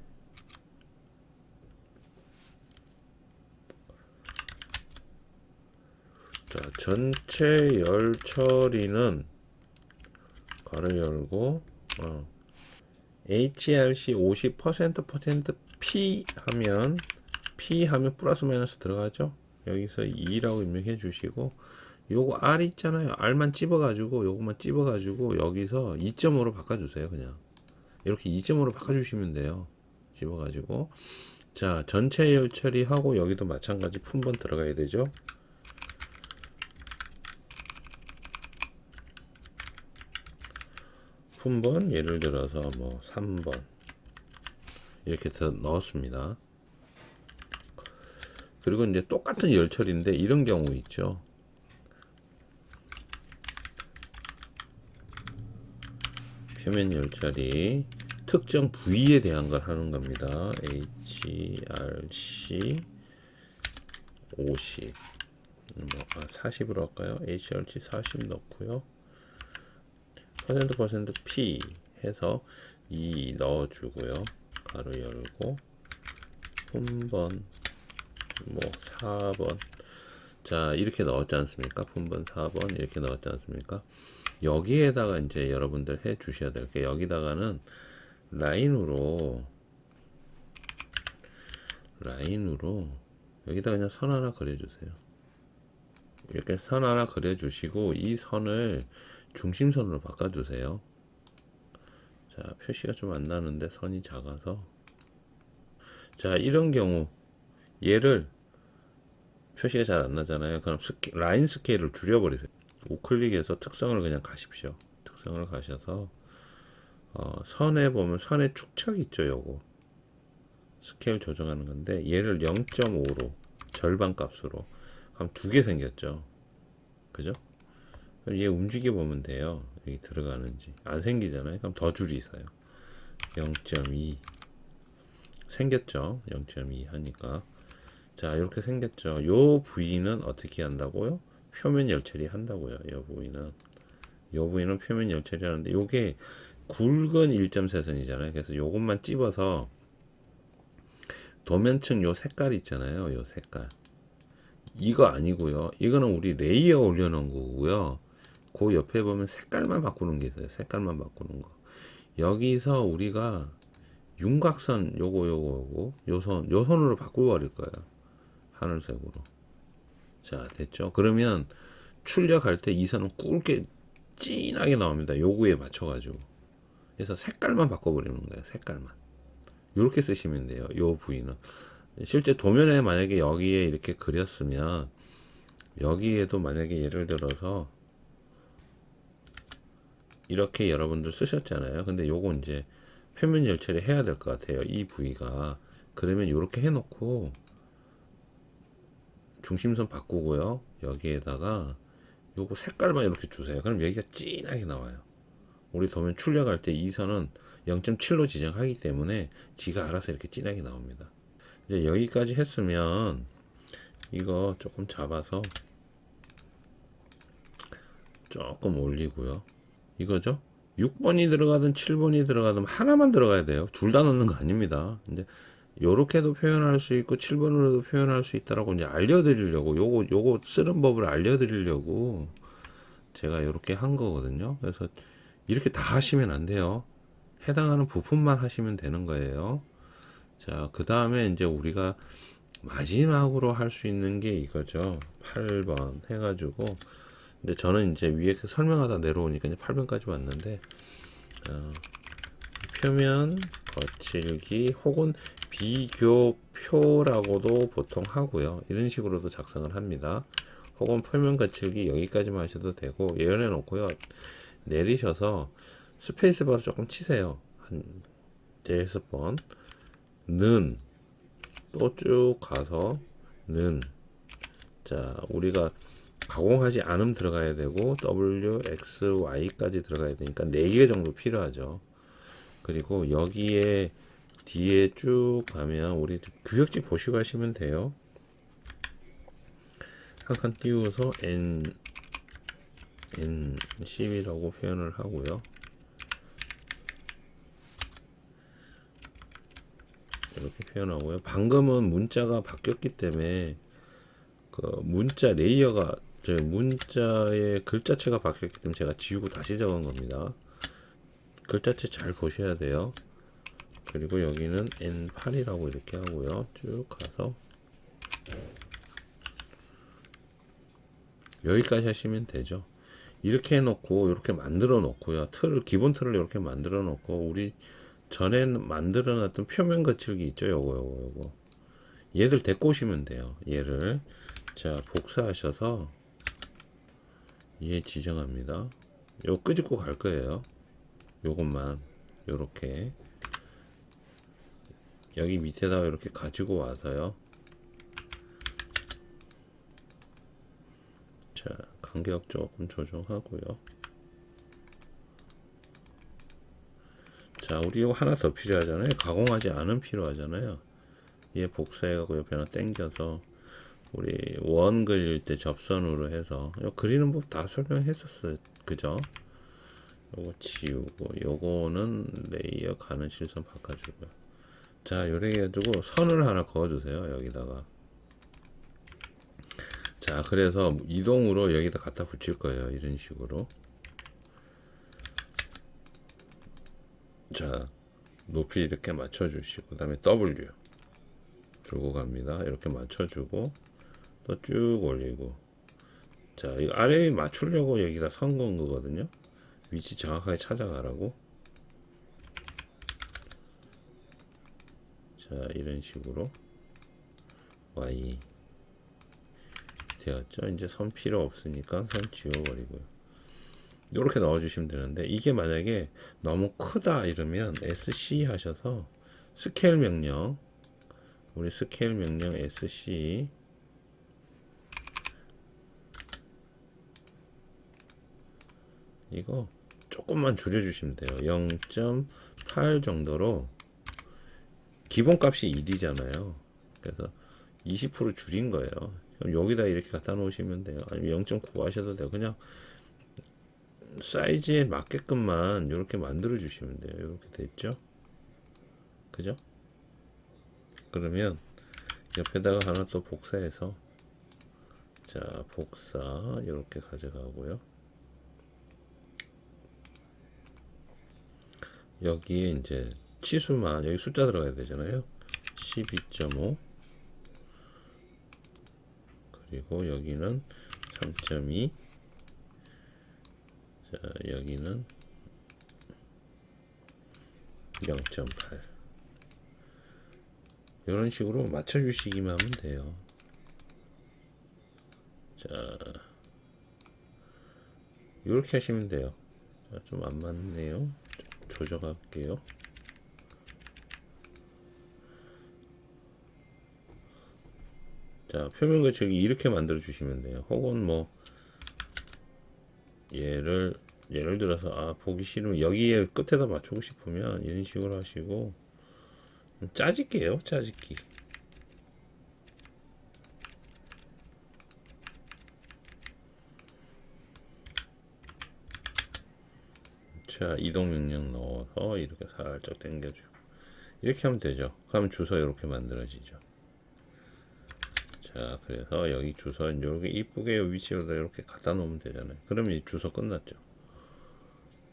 자, 전체 열 처리는 가로 열고 HRC 50% P 하면 플러스 마이너스 들어가죠. 여기서 2라고 입력해 주시고 요거 R 있잖아요. R만 찝어가지고 요것만 찝어가지고 여기서 2.5로 바꿔주세요. 그냥 이렇게 2.5로 바꿔주시면 돼요. 찝어가지고 자, 전체 열 처리하고 여기도 마찬가지 품번 들어가야 되죠. 품번 예를 들어서 뭐 3번 이렇게 더 넣었습니다. 그리고 이제 똑같은 열처리인데 이런 경우 있죠. 표면 열처리 특정 부위에 대한 걸 하는 겁니다. HRC 50 40으로 할까요? HRC 40 넣고요. 퍼센트 P 해서 2 넣어주고요. 가로 열고 품번 뭐 4번 자 이렇게 넣었지 않습니까? 품번 4번 이렇게 넣었지 않습니까? 여기에다가 이제 여러분들 해 주셔야 될 게 여기다가는 라인으로 여기다 그냥 선 하나 그려주세요. 이렇게 선 하나 그려주시고 이 선을 중심선으로 바꿔주세요. 자, 표시가 좀 안 나는데 선이 작아서 자, 이런 경우 얘를 표시가 잘 안 나잖아요. 그럼 라인 스케일을 줄여버리세요. 우클릭해서 특성을 그냥 가십시오. 특성을 가셔서 선에 보면 선의 축척 있죠. 요거 스케일 조정하는 건데 얘를 0.5로 절반 값으로 그럼 두 개 생겼죠. 그죠? 그럼 얘 움직여 보면 돼요. 여기 들어가는지 안 생기잖아요. 그럼 더 줄이세요. 0.2 생겼죠. 0.2 하니까 자 이렇게 생겼죠. 요 부위는 어떻게 한다고요? 표면 열 처리한다고요. 요 부위는 표면 열 처리하는데 요게 굵은 1.4선이잖아요. 그래서 요것만 찝어서 도면층 요 색깔 있잖아요. 요 색깔 이거 아니고요. 이거는 우리 레이어 올려놓은 거고요. 그 옆에 보면 색깔만 바꾸는 게 있어요. 색깔만 바꾸는 거. 여기서 우리가 윤곽선 요거 요 선으로 바꿔버릴 거예요. 하늘색으로. 자 됐죠? 그러면 출력할 때 이 선은 굵게 진하게 나옵니다. 요거에 맞춰가지고. 그래서 색깔만 바꿔버리는 거예요. 색깔만. 이렇게 쓰시면 돼요. 요 부위는. 실제 도면에 만약에 여기에 이렇게 그렸으면 여기에도 만약에 예를 들어서 이렇게 여러분들 쓰셨잖아요. 근데 요거 이제 표면 열 처리 해야 될 것 같아요. 이 부위가. 그러면 이렇게 해놓고 중심선 바꾸고요. 여기에다가 요거 색깔만 이렇게 주세요. 그럼 여기가 진하게 나와요. 우리 도면 출력할 때 이 선은 0.7로 지정하기 때문에 지가 알아서 이렇게 진하게 나옵니다. 이제 여기까지 했으면 이거 조금 잡아서 조금 올리고요. 이거죠? 6번이 들어가든 7번이 들어가든 하나만 들어가야 돼요. 둘 다 넣는 거 아닙니다. 이제 요렇게도 표현할 수 있고 7번으로도 표현할 수 있다라고 이제 알려드리려고 요거 쓰는 법을 알려드리려고 제가 이렇게 한 거거든요. 그래서 이렇게 다 하시면 안 돼요. 해당하는 부품만 하시면 되는 거예요. 자, 그 다음에 이제 우리가 마지막으로 할 수 있는 게 이거죠. 8번 해가지고 근데 저는 이제 위에 설명하다 내려오니까 이제 8번까지 왔는데 표면 거칠기 혹은 비교표라고도 보통 하고요. 이런 식으로도 작성을 합니다. 혹은 표면 거칠기 여기까지만 하셔도 되고 예언해 놓고요. 내리셔서 스페이스바로 조금 치세요. 한 6번 는 또 쭉 가서 는 자 우리가 가공하지 않음 들어가야 되고 W, X, Y까지 들어가야 되니까 4개 정도 필요하죠. 그리고 여기에 뒤에 쭉 가면 우리 규격지 보시고 하시면 돼요. 한 칸 띄워서 N10이라고 표현을 하고요. 이렇게 표현하고요. 방금은 문자가 바뀌었기 때문에 그 문자 레이어가 문자의 글자체가 바뀌었기 때문에 제가 지우고 다시 적은 겁니다. 글자체 잘 보셔야 돼요. 그리고 여기는 N8이라고 이렇게 하고요. 쭉 가서 여기까지 하시면 되죠. 이렇게 해놓고 이렇게 만들어 놓고요. 기본 틀을 이렇게 만들어 놓고 우리 전에 만들어 놨던 표면 거칠기 있죠. 요거 얘들 데리고 오시면 돼요. 얘를 자 복사하셔서 얘 지정합니다. 요 끄집고 갈 거예요. 요것만 요렇게 여기 밑에다가 이렇게 가지고 와서요. 자 간격 조금 조정하고요. 자 우리 이거 하나 더 필요하잖아요. 가공하지 않은 필요하잖아요. 얘 복사해가고 옆에 하나 당겨서 우리 원 그릴 때 접선으로 해서 그리는 법 다 설명했었어요. 그죠? 요거 지우고 요거는 레이어 가는 실선 바꿔주고요. 자 요렇게 해가지고 선을 하나 그어주세요. 여기다가 자 그래서 이동으로 여기다 갖다 붙일 거예요. 이런 식으로 자 높이 이렇게 맞춰주시고 그 다음에 W 들고 갑니다. 이렇게 맞춰주고 또 쭉 올리고 자 이거 아래에 맞추려고 여기다 선 건 거거든요. 위치 정확하게 찾아가라고 자 이런 식으로 Y 되었죠. 이제 선 필요 없으니까 선 지워버리고요. 이렇게 넣어주시면 되는데 이게 만약에 너무 크다 이러면 SC 하셔서 스케일 명령 우리 스케일 명령 SC 이거 조금만 줄여주시면 돼요. 0.8 정도로 기본값이 1이잖아요. 그래서 20% 줄인 거예요. 그럼 여기다 이렇게 갖다 놓으시면 돼요. 아니면 0.9 하셔도 돼요. 그냥 사이즈에 맞게끔만 이렇게 만들어 주시면 돼요. 이렇게 됐죠? 그죠? 그러면 옆에다가 하나 또 복사해서 자 복사 이렇게 가져가고요. 여기에 이제 치수만 여기 숫자 들어가야 되잖아요. 12.5 그리고 여기는 3.2 자 여기는 0.8 이런 식으로 맞춰 주시기만 하면 돼요. 자 이렇게 하시면 돼요. 좀 안 맞네요. 조정할게요. 자 표면 거치기 이렇게 만들어 주시면 돼요. 혹은 뭐 예를 들어서 보기 싫으면 여기에 끝에다 맞추고 싶으면 이런 식으로 하시고 짜집기예요. 짜집기. 자 이동 명령 넣어서 이렇게 살짝 당겨주고 이렇게 하면 되죠. 그러면 주소 이렇게 만들어지죠. 자 그래서 여기 주소 이렇게 이쁘게 위치에다 이렇게 갖다 놓으면 되잖아요. 그러면 이 주소 끝났죠.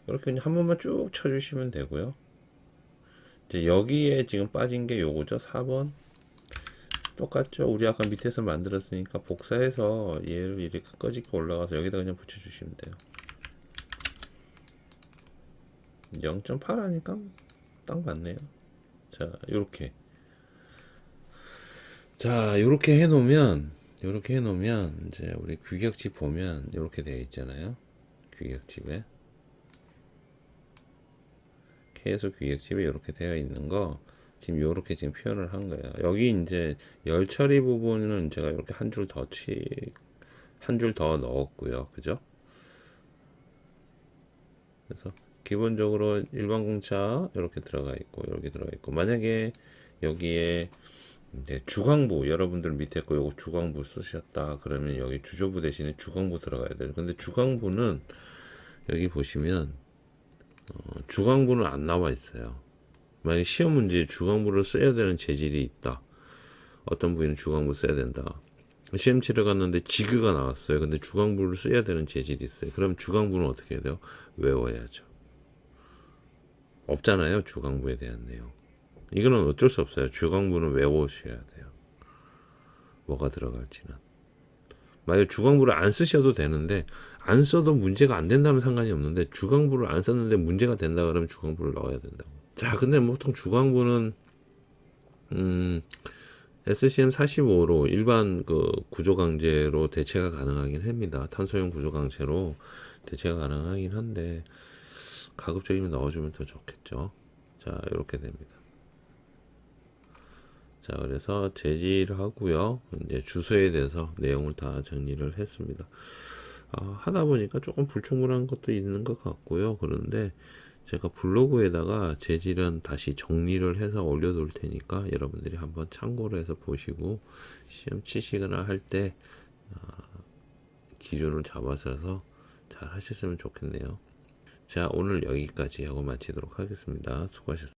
이렇게 그냥 한 번만 쭉 쳐주시면 되고요. 이제 여기에 지금 빠진 게 요거죠. 4번 똑같죠. 우리 아까 밑에서 만들었으니까 복사해서 얘를 이렇게 꺼지게 올라가서 여기다 그냥 붙여주시면 돼요. 0.8 하니까 딱 맞네요. 자 요렇게 요렇게 해놓으면 이제 우리 규격집 보면 이렇게 되어 있잖아요. 규격집에 계속 규격집에 이렇게 되어 있는 거 지금 요렇게 지금 표현을 한 거예요. 여기 이제 열 처리 부분은 제가 이렇게 한 줄 더 넣었고요. 그죠? 그래서 기본적으로 일반 공차 이렇게 들어가 있고 이렇게 들어가 있고 만약에 여기에 주광부 여러분들 밑에 거 요거 주광부 쓰셨다 그러면 여기 주조부 대신에 주광부 들어가야 돼요. 근데 주광부는 여기 보시면 주광부는 안 나와 있어요. 만약에 시험 문제에 주광부를 써야 되는 재질이 있다. 어떤 부위는 주광부 써야 된다. 시험 치러 갔는데 지그가 나왔어요. 근데 주광부를 써야 되는 재질이 있어요. 그럼 주광부는 어떻게 해야 돼요? 외워야죠. 없잖아요. 주광부에 대한 내용. 이거는 어쩔 수 없어요. 주광부는 외우셔야 돼요. 뭐가 들어갈지는. 만약 주광부를 안 쓰셔도 되는데 안 써도 문제가 안 된다면 상관이 없는데 주광부를 안 썼는데 문제가 된다 그러면 주광부를 넣어야 된다고. 자, 근데 보통 주광부는 SCM 45로 일반 그 구조 강제로 대체가 가능하긴 합니다. 탄소형 구조 강제로 대체가 가능하긴 한데 가급적이면 넣어주면 더 좋겠죠. 자, 이렇게 됩니다. 자, 그래서 재질하고요. 이제 주소에 대해서 내용을 다 정리를 했습니다. 하다 보니까 조금 불충분한 것도 있는 것 같고요. 그런데 제가 블로그에다가 재질은 다시 정리를 해서 올려둘 테니까 여러분들이 한번 참고를 해서 보시고 시험 치시거나 할 때 기준을 잡아서 잘 하셨으면 좋겠네요. 자, 오늘 여기까지 하고 마치도록 하겠습니다. 수고하셨습니다.